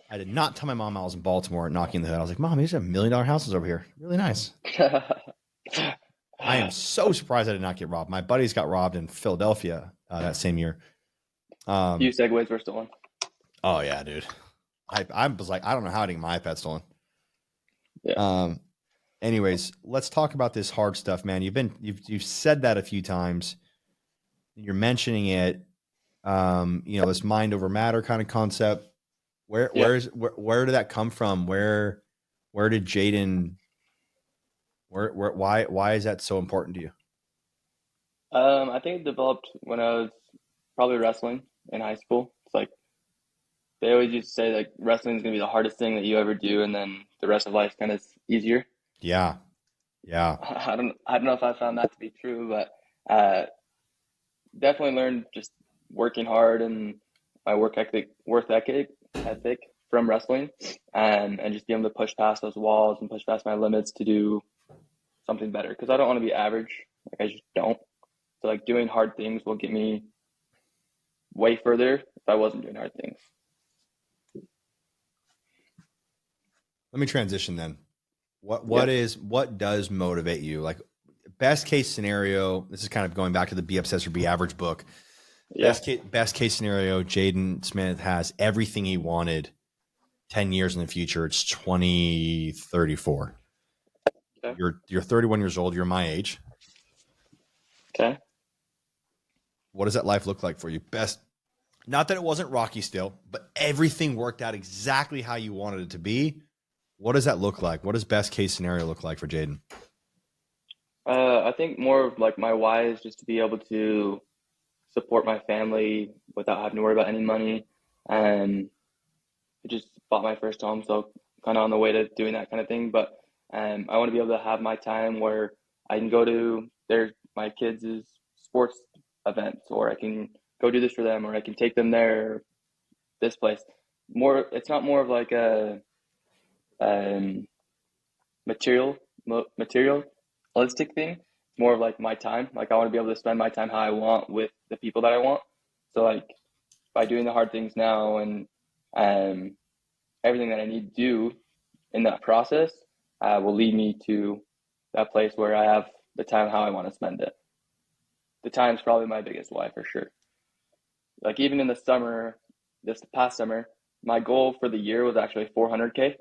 I did not tell my mom I was in Baltimore knocking the hood. I was like, Mom, these are $1 million houses over here. Really nice. I am so surprised I did not get robbed. My buddies got robbed in Philadelphia that same year. Few Segways were stolen. Oh yeah, dude. I was like, I don't know how to get my iPad stolen. Yeah. Anyways, let's talk about this hard stuff, man. You've said that a few times. You're mentioning it. This mind over matter kind of concept. Where did that come from? Where did Jaden, why is that so important to you? I think it developed when I was probably wrestling in high school. It's like they always used to say like wrestling is gonna be the hardest thing that you ever do, and then the rest of life kind of easier. Yeah. Yeah. I don't know if I found that to be true, but definitely learned just working hard and my work ethic from wrestling, and just being able to push past those walls and push past my limits to do something better. Because I don't want to be average. Like I just don't. So like doing hard things will get me way further if I wasn't doing hard things. Let me transition then. What Yeah. what does motivate you? Like best case scenario, this is kind of going back to the Be Obsessed or Be Average book. Yeah. Best case scenario, Jaden Smith has everything he wanted 10 years in the future. It's 2034. Okay. You're 31 years old, you're my age. Okay. What does that life look like for you? Best, not that it wasn't rocky still, but everything worked out exactly how you wanted it to be. What does that look like? What does best case scenario look like for Jaden? I think more of like my why is just to be able to support my family without having to worry about any money. And I just bought my first home, so kind of on the way to doing that kind of thing. But I want to be able to have my time where I can go to my kids' sports events, or I can go do this for them, or I can take them there, this place. More, it's not more of like a um, material materialistic thing. It's more of like my time. Like I want to be able to spend my time how I want with the people that I want. So like by doing the hard things now and um, everything that I need to do in that process will lead me to that place where I have the time how I want to spend it. The time's probably my biggest why for sure. Like even in the summer, this past summer, my goal for the year was actually 400K.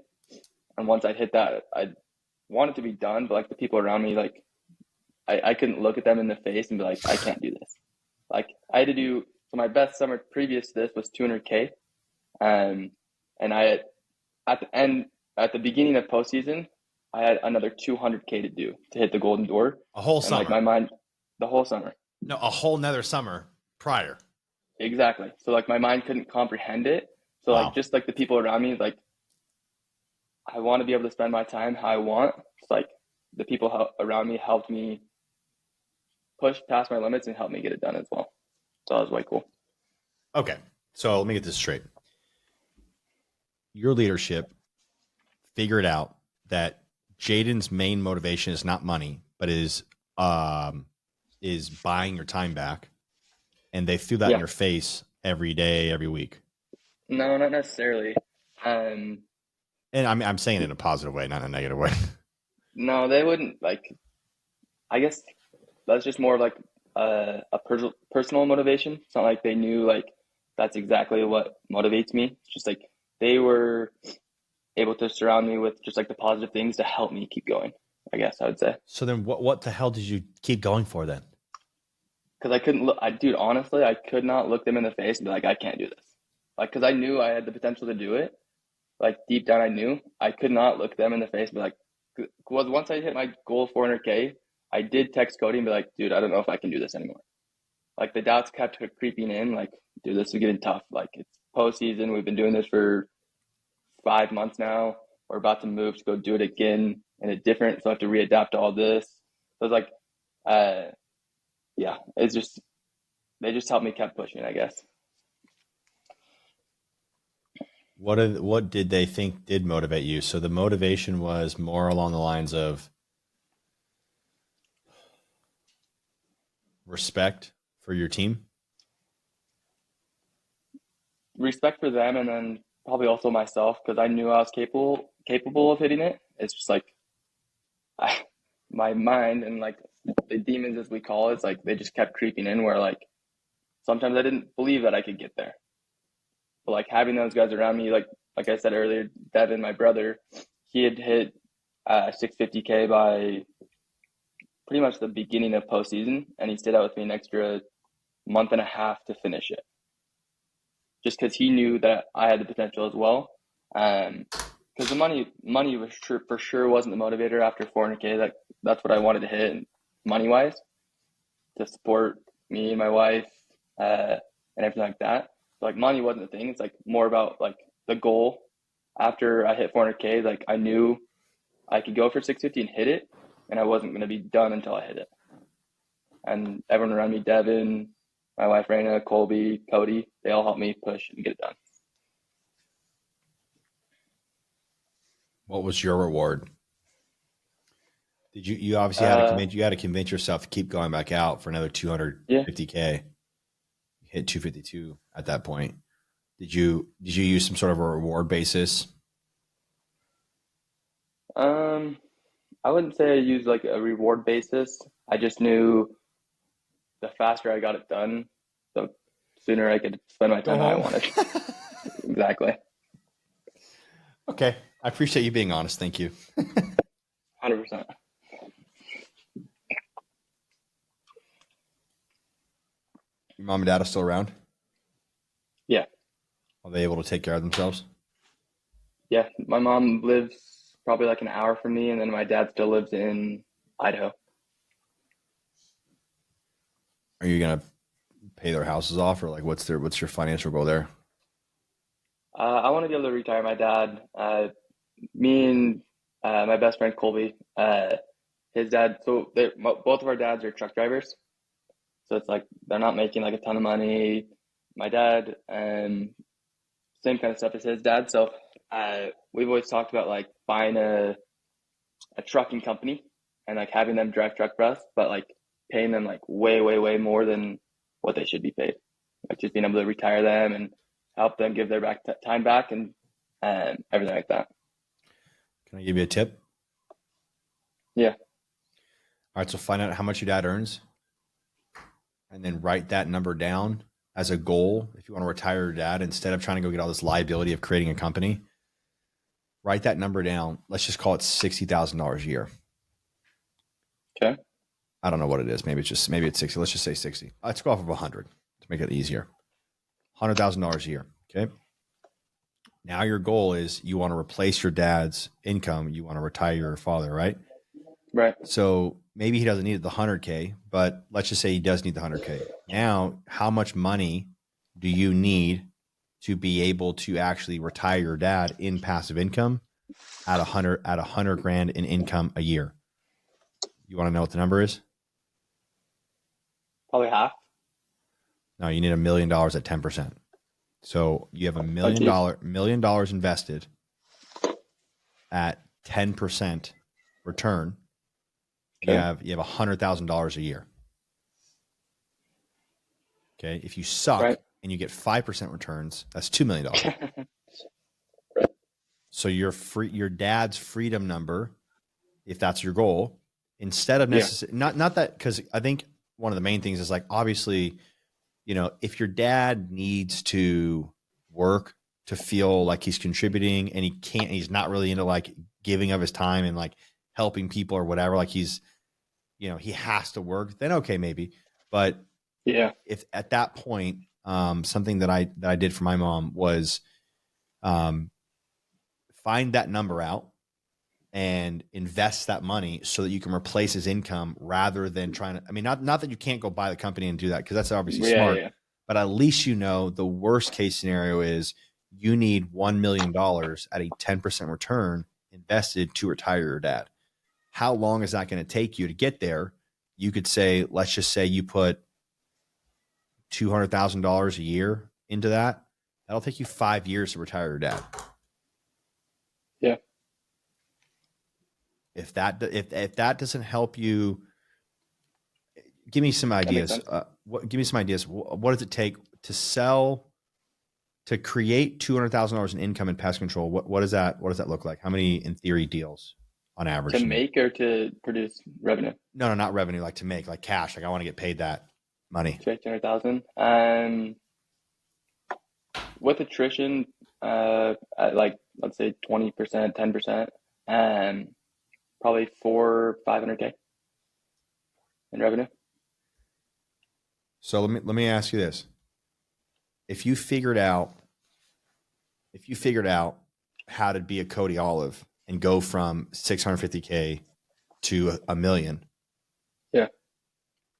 And once I hit that, I wanted to be done, but like the people around me, like I couldn't look at them in the face and be like, I can't do this. Like I had to do, so my best summer previous to this was 200K. Um, and at the end, at the beginning of postseason, I had another 200K to do to hit the golden door. A whole And like summer. my mind, the whole summer. No, a whole nother summer prior. Exactly. So like my mind couldn't comprehend it. So like Wow. just like the people around me, like I want to be able to spend my time how I want. It's like the people around me helped me push past my limits and helped me get it done as well. So that was way cool. Okay. So let me get this straight. Your leadership figured out that Jaden's main motivation is not money, but is buying your time back, and they threw that in Yeah. your face every day, every week. No, not necessarily. Um, And I'm saying it in a positive way, not in a negative way. no, they wouldn't like. I guess that's just more of like personal motivation. It's not like they knew like that's exactly what motivates me. It's just like they were able to surround me with just like the positive things to help me keep going. I guess I would say So then, what the hell did you keep going for then? because I couldn't look. Dude, honestly, I could not look them in the face and be like, I can't do this. Like, because I knew I had the potential to do it. Like deep down, I knew I could not look them in the face and be like, was once I hit my goal of 400K, I did text Cody and be like, dude, I don't know if I can do this anymore. Like the doubts kept creeping in. Like, dude, this is getting tough. Like it's postseason. We've been doing this for 5 months now. We're about to move to go do it again in a different. So I have to readapt to all this. So it's like, uh, yeah, it's just they just helped me keep pushing, I guess. What did they think did motivate you? So the motivation was more along the lines of respect for your team. Respect for them, and then probably also myself because I knew I was capable of hitting it. It's just like I, my mind and like the demons as we call it, it's like they just kept creeping in where like sometimes I didn't believe that I could get there. But like having those guys around me, like I said earlier, Devin, my brother, he had hit 650K by pretty much the beginning of postseason, and he stayed out with me an extra month and a half to finish it. just because he knew that I had the potential as well. Because the money was for sure wasn't the motivator after 400K. That's what I wanted to hit money wise to support me and my wife and everything like that. So like money wasn't the thing. It's like more about like the goal. After I hit 400K, like I knew I could go for 650 and hit it, and I wasn't going to be done until I hit it. And everyone around me, Devin, my wife Raina, Colby, Cody, they all helped me push and get it done. What was your reward? Did you obviously had to convince yourself to keep going back out for another 250K? You hit 252 at that point. Did you use some sort of a reward basis? I wouldn't say I used like a reward basis. I just knew the faster I got it done, the sooner I could spend my time how I wanted. Exactly. Okay. I appreciate you being honest. Thank you. 100%. Your mom and dad are still around? Yeah. Are they able to take care of themselves? Yeah. My mom lives probably like an hour from me, and then my dad still lives in Idaho. Are you gonna pay their houses off, or like what's your financial goal there? I want to be able to retire my dad. Me and my best friend Colby, his dad. So both of our dads are truck drivers. So it's like they're not making like a ton of money. My dad, same kind of stuff as his dad. So we've always talked about like buying a trucking company and like having them drive truck for us, but like paying them like way, way, way more than what they should be paid. Like just being able to retire them and help them give their time back and everything like that. Can I give you a tip? Yeah. All right. So find out how much your dad earns, and then write that number down as a goal. If you want to retire your dad, instead of trying to go get all this liability of creating a company, write that number down. Let's just call it $60,000 a year. Okay. I don't know what it is. Maybe it's 60. Let's just say 60. Let's go off of 100 to make it easier. $100,000 a year. Okay. Now your goal is you want to replace your dad's income. You want to retire your father, right? Right. So maybe he doesn't need the 100K, but let's just say he does need the 100K. Now, how much money do you need to be able to actually retire your dad in passive income at 100 grand in income a year? You want to know what the number is? Probably half. No, you need $1 million at 10%. So you have $1 million invested at 10% return. Okay. You have $100,000 a year. Okay. If you suck and you get 5% returns, that's $2 million. Right. So your dad's freedom number, if that's your goal, instead of not that, because I think one of the main things is like, obviously, if your dad needs to work to feel like he's contributing and he's not really into like giving of his time and like helping people or whatever, like he has to work, then okay, maybe. But if at that point, something that I did for my mom was find that number out and invest that money so that you can replace his income rather than trying to, I mean, not that you can't go buy the company and do that, because that's obviously smart, but at least the worst case scenario is you need $1 million at a 10% return invested to retire your dad. How long is that going to take you to get there? You could say, let's just say you put $200,000 a year into that. That'll take you 5 years to retire your dad. Yeah. If that doesn't help you, give me some ideas. Give me some ideas. What does it take to create $200,000 in income in pest control? What does that look like? How many, in theory, deals on average? To make or to produce revenue? No, not revenue. Like to make, like cash. Like I want to get paid that money. 200,000. With attrition, at like let's say 20%, 10%, probably 400-500K in revenue. So let me ask you this. if you figured out how to be a Cody Olive and go from 650K to $1 million, Yeah.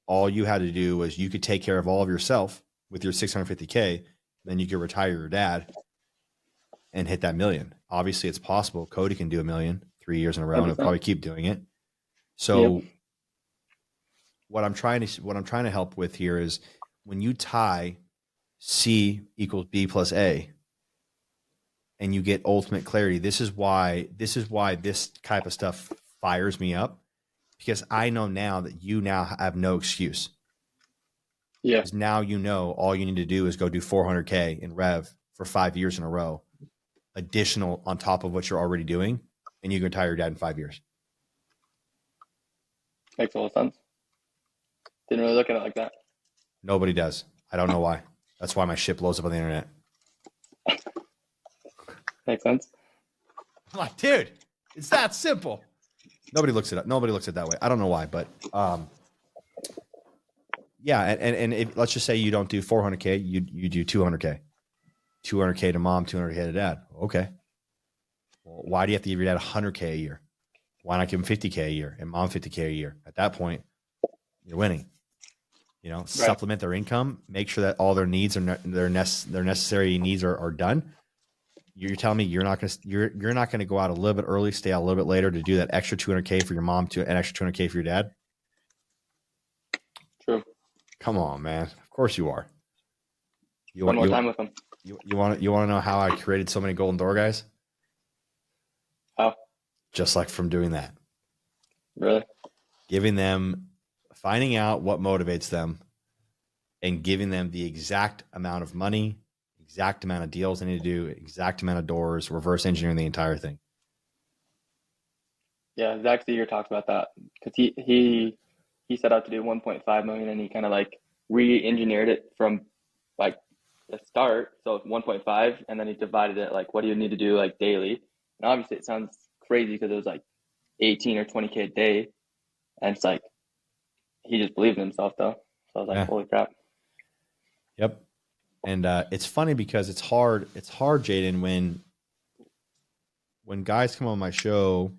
all you had to do was you could take care of all of yourself with your 650K, then you could retire your dad and hit that $1 million. Obviously, it's possible. Cody can do $1 million 3 years in a row, and he'll probably keep doing it. So, what I'm trying to help with here is when you tie C equals B plus A, and you get ultimate clarity. This is why this type of stuff fires me up, because I know now that you now have no excuse. Yeah. Because now you know all you need to do is go do 400K in rev for 5 years in a row, additional on top of what you're already doing, and you can retire your dad in 5 years. Makes a lot of sense. Didn't really look at it like that. Nobody does. I don't know why. That's why my shit blows up on the internet. Makes sense. I'm like, dude, it's that simple. Nobody looks at it. Nobody looks at it that way. I don't know why, but yeah. And if, let's just say you don't do 400K, you do 200K, 200K to mom, 200K to dad. Okay. Well, why do you have to give your dad 100K a year? Why not give him 50K a year and mom 50K a year? At that point, you're winning. You know, supplement their income, make sure that all their needs and their necessary needs are done. You're telling me you're not going to go out a little bit early, stay out a little bit later to do that extra 200K for your mom, to an extra 200K for your dad? True. Come on, man. Of course you are. One more time with them. You want to know how I created so many Golden Door guys? How? Just like from doing that. Really? Finding out what motivates them and giving them the exact amount of money, exact amount of deals they need to do, exact amount of doors, reverse engineering the entire thing. Yeah, Zach Seeger talks about that because he set out to do 1.5 million and he kind of like re-engineered it from like the start. So 1.5, and then he divided it like, what do you need to do like daily? And obviously it sounds crazy because it was like 18 or 20K a day, and it's like he just believed in himself though. So I was like, holy crap. Yep. And it's funny because it's hard, Jaden, when guys come on my show,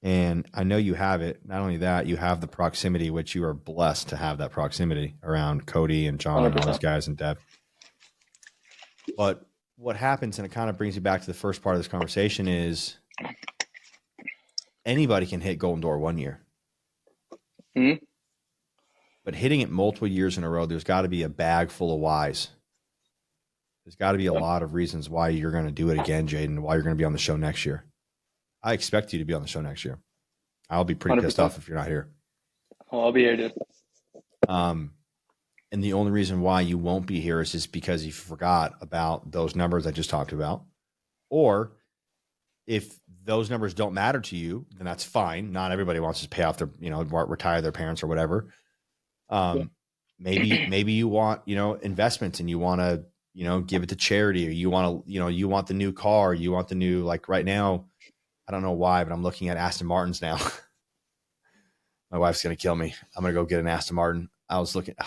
and I know you have it. Not only that, you have the proximity, which you are blessed to have that proximity around Cody and John 100%. And all those guys and Deb. But what happens, and it kind of brings you back to the first part of this conversation, is anybody can hit Golden Door 1 year. Mm-hmm. But hitting it multiple years in a row, there's got to be a bag full of whys. There's got to be a lot of reasons why you're going to do it again, Jaden, why you're going to be on the show next year. I expect you to be on the show next year. I'll be pretty 100%. Pissed off if you're not here. Oh, I'll be here, dude. And the only reason why you won't be here is just because you forgot about those numbers I just talked about. Or if those numbers don't matter to you, then that's fine. Not everybody wants to pay off their, retire their parents or whatever. Maybe you want, investments and you want to, give it to charity, or you want to, you want the new car, you want the new, like right now, I don't know why, but I'm looking at Aston Martins now. My wife's going to kill me. I'm going to go get an Aston Martin. I was looking, I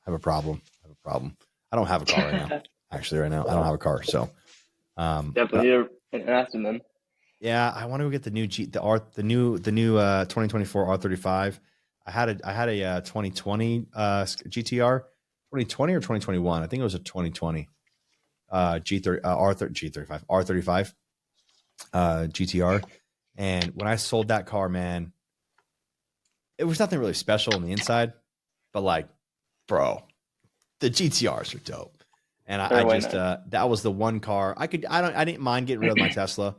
have a problem. I don't have a car right now. Actually, right now, I don't have a car. So, definitely an Aston then. Yeah. I want to go get the new the new 2024 R35. I had a 2020 GTR, 2020 or 2021. I think it was a 2020 R35 GTR. And when I sold that car, man, it was nothing really special on the inside, but like, bro, the GTRs are dope. And I just that was the one car I didn't mind getting rid of my Tesla.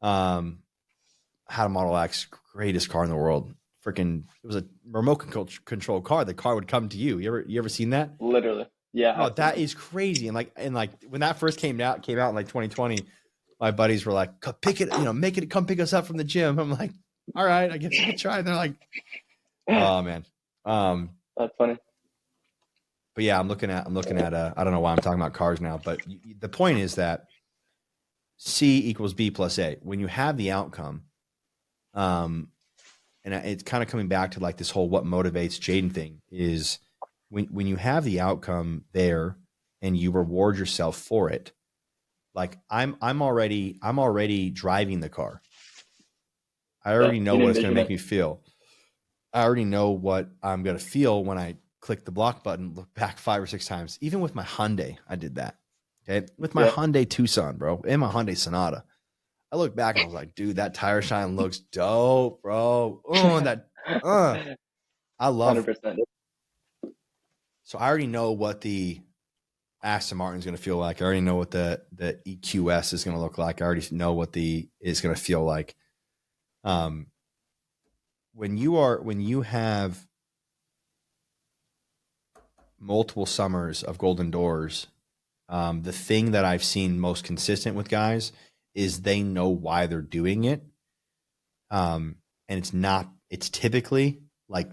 Had a Model X, greatest car in the world. Freaking, it was a remote control car. The car would come to you. You ever seen that? Literally. Yeah. Oh, that is crazy. And like when that first came out in like 2020, my buddies were like, come pick it, come pick us up from the gym. I'm like, all right, I guess I could try. And they're like, oh man. That's funny. But yeah, I'm looking at I don't know why I'm talking about cars now, but the point is that C equals B plus A. When you have the outcome, and it's kind of coming back to like this whole what motivates Jaden thing is when you have the outcome there and you reward yourself for it, like I'm already driving the car. I Yeah, already know you what it's going to envision make it. me feel. I already know what I'm going to feel when I click the block button, look back 5 or 6 times. Even with my Hyundai, I did that. Okay. With my Yeah, Hyundai Tucson, bro, and my Hyundai Sonata. I look back and I was like, dude, that tire shine looks dope, bro. Oh, I love. 100%. So I already know what the Aston Martin is going to feel like. I already know what the EQS is going to look like. I already know what is going to feel like. When you have multiple summers of golden doors, the thing that I've seen most consistent with guys is they know why they're doing it. And it's typically like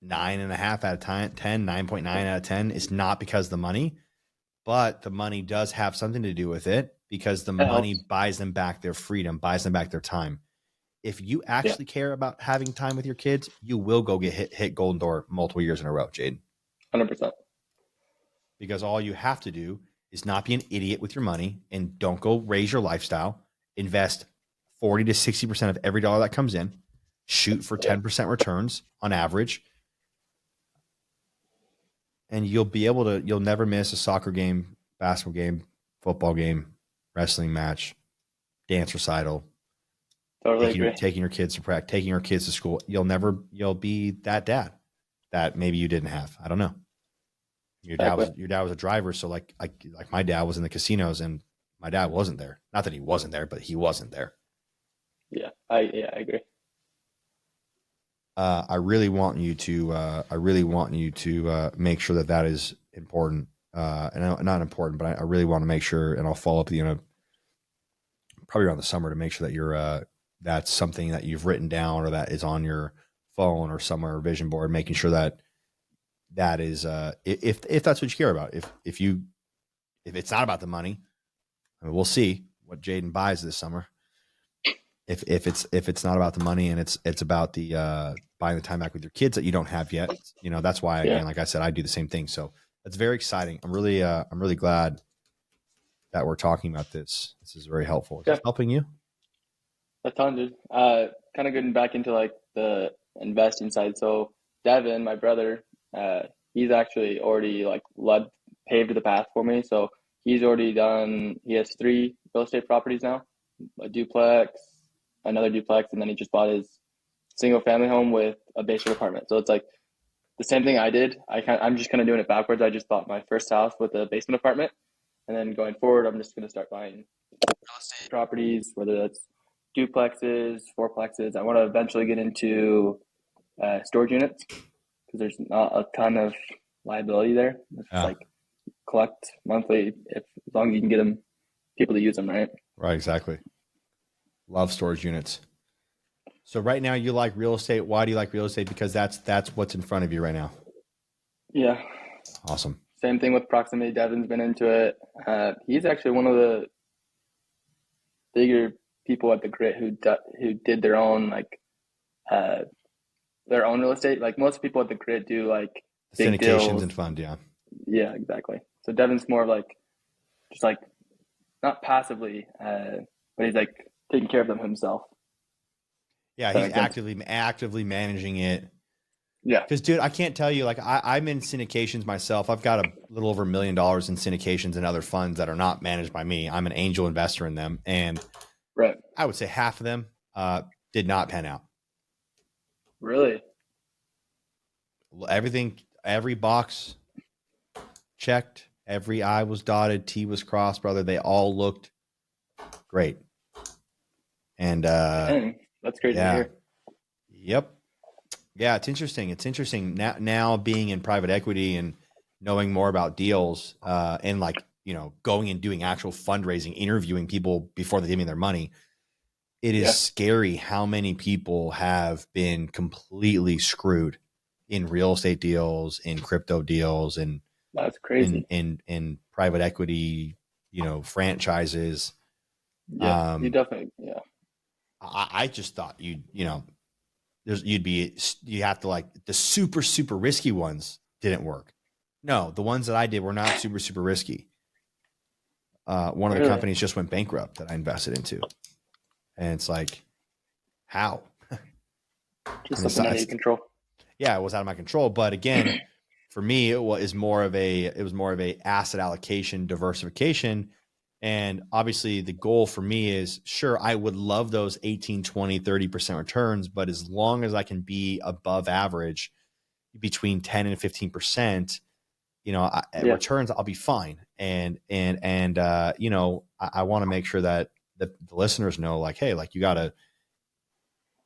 9.5 out of 10, 9.9 out of 10. It's not because of the money, but the money does have something to do with it because the That money helps. buys them back their freedom, buys them back their time. If you Yeah, actually care about having time with your kids, you will go get hit golden door multiple years in a row, Jaden. 100%. Because all you have to do is not be an idiot with your money and don't go raise your lifestyle. Invest 40 to 60% of every dollar that comes in. Shoot for Yeah, 10% returns on average. And you'll never miss a soccer game, basketball game, football game, wrestling match, dance recital, totally agree. taking your kids to practice, taking your kids to school. You'll be that dad that maybe you didn't have. I don't know. Exactly. Your dad was a driver, so like my dad was in the casinos and my dad wasn't there. Not that he wasn't there, but he wasn't there. Yeah, I agree. I really want you to make sure that is important. And not important, but I really want to make sure, and I'll follow up with you probably around the summer to make sure that that's something that you've written down or that is on your phone or somewhere, or vision board, making sure that is if that's what you care about. If it's not about the money, I mean, we'll see what Jaden buys this summer. If it's not about the money and it's about the buying the time back with your kids that you don't have yet, that's why, Yeah, again, like I said, I do the same thing. So that's very exciting. I'm really glad that we're talking about this. This is very helpful. Is yeah, this helping you? a ton, dude. Kind of getting back into like the investing side. So Devin, my brother, he's actually already like paved the path for me. So he's already done. He has 3 real estate properties now, a duplex, another duplex, and then he just bought his single family home with a basement apartment. So it's like the same thing I did. I'm just kind of doing it backwards. I just bought my first house with a basement apartment, and then going forward, I'm just going to start buying real estate properties, whether that's duplexes, fourplexes. I want to eventually get into storage units because there's not a ton of liability there. It's just Yeah. like collect monthly as long as you can get them people to use them, right? Right. Exactly. Love storage units. So right now you like real estate. Why do you like real estate? Because that's what's in front of you right now. Yeah. Awesome. Same thing with proximity. Devin's been into it. He's actually one of the bigger people at the Grit who did their own their own real estate. Like most people at the Grit do like big Syndications deals. and fund. Yeah. Yeah, exactly. So Devin's more like just like not passively, but he's like taking care of them himself. Yeah. Does that He's make sense? actively managing it. Yeah. Because, dude, I can't tell you, like, I'm in syndications myself. I've got a little over $1 million in syndications and other funds that are not managed by me. I'm an angel investor in them. And Right. I would say half of them did not pan out. Really? Every box checked, every I was dotted, T was crossed, brother. They all looked great. And Dang, that's crazy to yeah, hear. yep. Yeah, it's interesting. It's interesting now being in private equity and knowing more about deals and like, going and doing actual fundraising, interviewing people before they give me their money. It is Yeah, scary how many people have been completely screwed in real estate deals, in crypto deals, and that's in crazy. in private equity, franchises. Yeah, you Um, definitely. Yeah, I just thought you have to like the super, super risky ones. didn't work. No, the ones that I did were not super, super risky. One of the Really? companies just went bankrupt that I invested into. And it's like, how? Just And something under your control. yeah, it was out of my control. But again, for me, it was more of a asset allocation diversification. And obviously the goal for me is, sure, I would love those 18, 20, 30% returns, but as long as I can be above average between 10 and 15%, Yeah. returns, I'll be fine. And I want to make sure that the listeners know, like, hey, like you gotta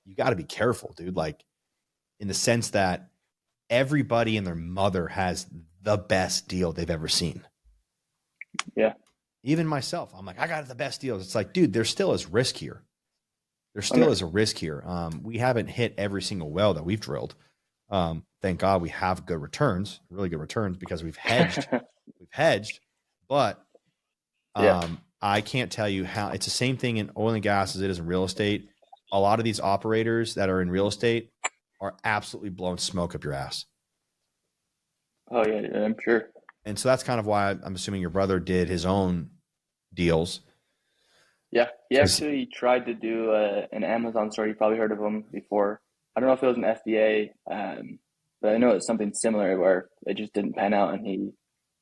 be careful, dude. Like, in the sense that everybody and their mother has the best deal they've ever seen. Yeah. Even myself, I'm like, I got the best deals. It's like, dude, there still is risk here. There still is a risk here. We haven't hit every single well that we've drilled. Thank God we have good returns, really good returns, because we've hedged. But I can't tell you how. It's the same thing in oil and gas as it is in real estate. A lot of these operators that are in real estate are absolutely blowing smoke up your ass. Oh yeah, I'm sure. And so that's kind of why I'm assuming your brother did his own deals. Yeah, he actually tried to do an Amazon store. You probably heard of him before. I don't know if it was an FBA, but I know it's something similar where it just didn't pan out, and he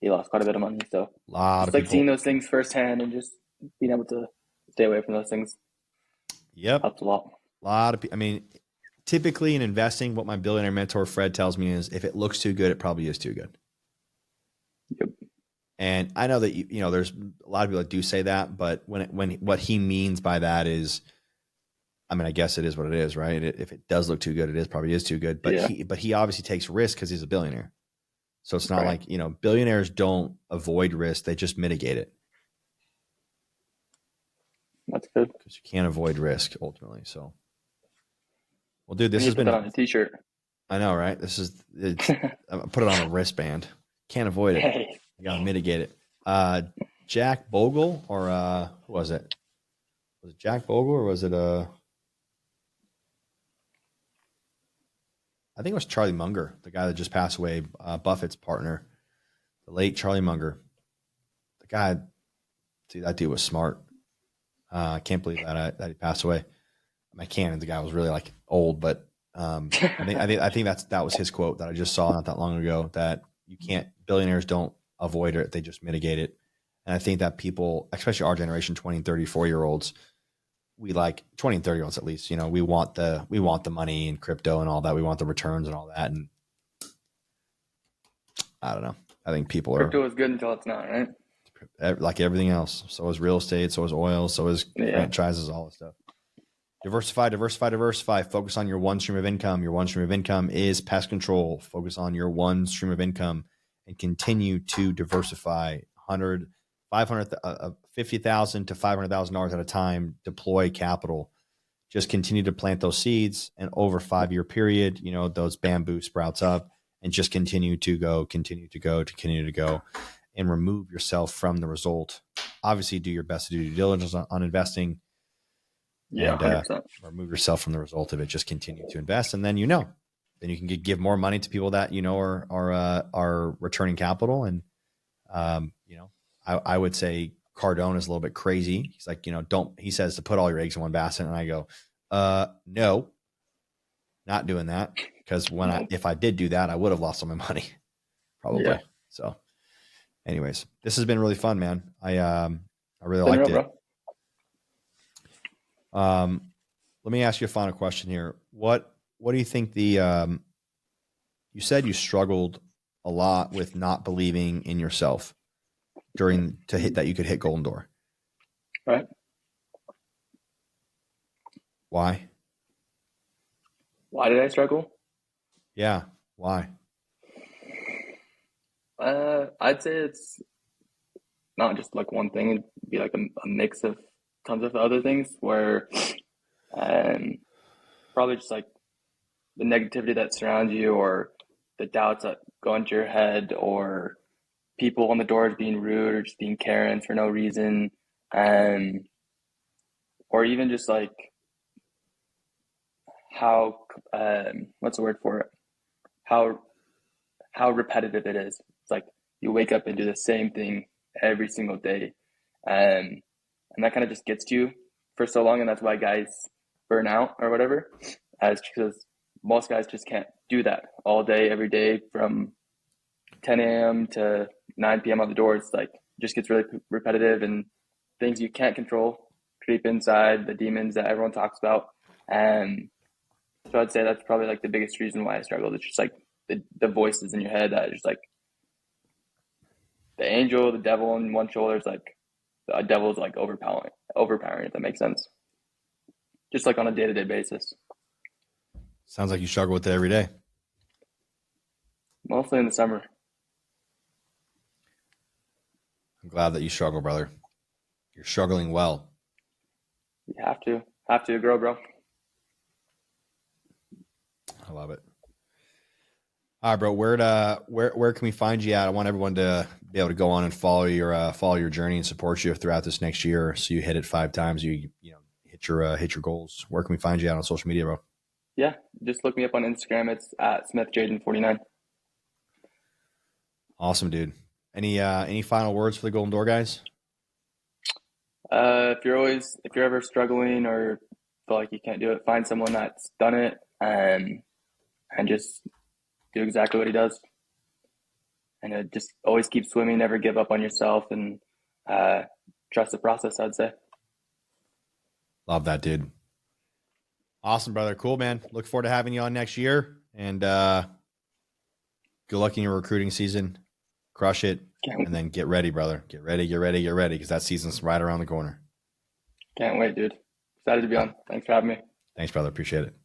lost quite a bit of money. So A lot just of like people seeing those things firsthand and just being able to stay away from those things helps a lot. A lot of people. I mean, typically in investing, what my billionaire mentor Fred tells me is, if it looks too good, it probably is too good. Yep. And I know that there's a lot of people that do say that, but when what he means by that is, I mean, I guess it is what it is, right? If it does look too good, it probably is too good. But he obviously takes risk because he's a billionaire. So it's not like, billionaires don't avoid risk; they just mitigate it. That's good. Because you can't avoid risk ultimately. So, well, dude, this You has put been. that on a t-shirt. I know, right? I put it on a wristband. Can't avoid it. Hey. You gotta mitigate it. Jack Bogle, or who was it? Was it Jack Bogle, or was it I think it was Charlie Munger, the guy that just passed away, Buffett's partner, the late Charlie Munger. The guy, dude, that dude was smart. I can't believe that he passed away. I can't. The guy was really like old, but I think that was his quote that I just saw not that long ago. That billionaires don't avoid it; they just mitigate it. And I think that people, especially our generation, 20 and 34-year-olds, we like 20 and 30-year-olds at least, we want the money and crypto and all that. We want the returns and all that. And I don't know. I think people Crypto is good until it's not, right? Like everything else. So is real estate, so is oil, so is franchises, all this stuff. Diversify. Focus on your one stream of income. Your one stream of income is pest control. Focus on your one stream of income and continue to diversify. $50,000 to $500,000 at a time. Deploy capital. Just continue to plant those seeds, and over a 5-year period, those bamboo sprouts up, and just continue to go, and remove yourself from the result. Obviously, do your best to do due diligence on investing. Yeah, and 100%. remove yourself from the result of it. Just continue to invest, and then then you can give more money to people that are returning capital. And I would say Cardone is a little bit crazy. He's like, he says to put all your eggs in one basket, and I go, no, not doing that, because if I did do that, I would have lost some of my money, probably. Yeah. So, anyways, this has been really fun, man. I really liked it. Let me ask you a final question here. What do you think you said you struggled a lot with not believing in yourself that you could hit Golden Door. Right. Why? Why did I struggle? Yeah. Why? I'd say it's not just like one thing. It'd be like a mix of tons of other things where probably just like the negativity that surrounds you, or the doubts that go into your head, or people on the doors being rude or just being Karens for no reason, or even just like how what's the word for it? How how repetitive it is. It's like you wake up and do the same thing every single day. And that kind of just gets to you for so long. And that's why guys burn out or whatever, as because most guys just can't do that all day, every day from 10 a.m. to 9 p.m. on the door. It's like, just gets really repetitive, and things you can't control creep inside, the demons that everyone talks about. And so I'd say that's probably like the biggest reason why I struggled. It's just like the voices in your head that are just like the angel, the devil on one shoulder. It's like the devil's like overpowering, if that makes sense. Just like on a day-to-day basis. Sounds like you struggle with it every day. Mostly in the summer. I'm glad that you struggle, brother. You're struggling well. You have to grow, bro. I love it. All right, bro. Where can we find you at? I want everyone to be able to go on and follow your journey and support you throughout this next year. So you hit it 5 times. You hit your goals. Where can we find you at on social media, bro? Yeah, just look me up on Instagram. It's at SmithJaden49. Awesome, dude. Any final words for the Golden Door guys? If you're ever struggling or feel like you can't do it, find someone that's done it and just do exactly what he does. And just always keep swimming, never give up on yourself, and trust the process, I'd say. Love that, dude. Awesome, brother. Cool, man. Look forward to having you on next year. And good luck in your recruiting season. Crush it. And then get ready, brother. Get ready, because that season's right around the corner. Can't wait, dude. Excited to be on. Thanks for having me. Thanks, brother. Appreciate it.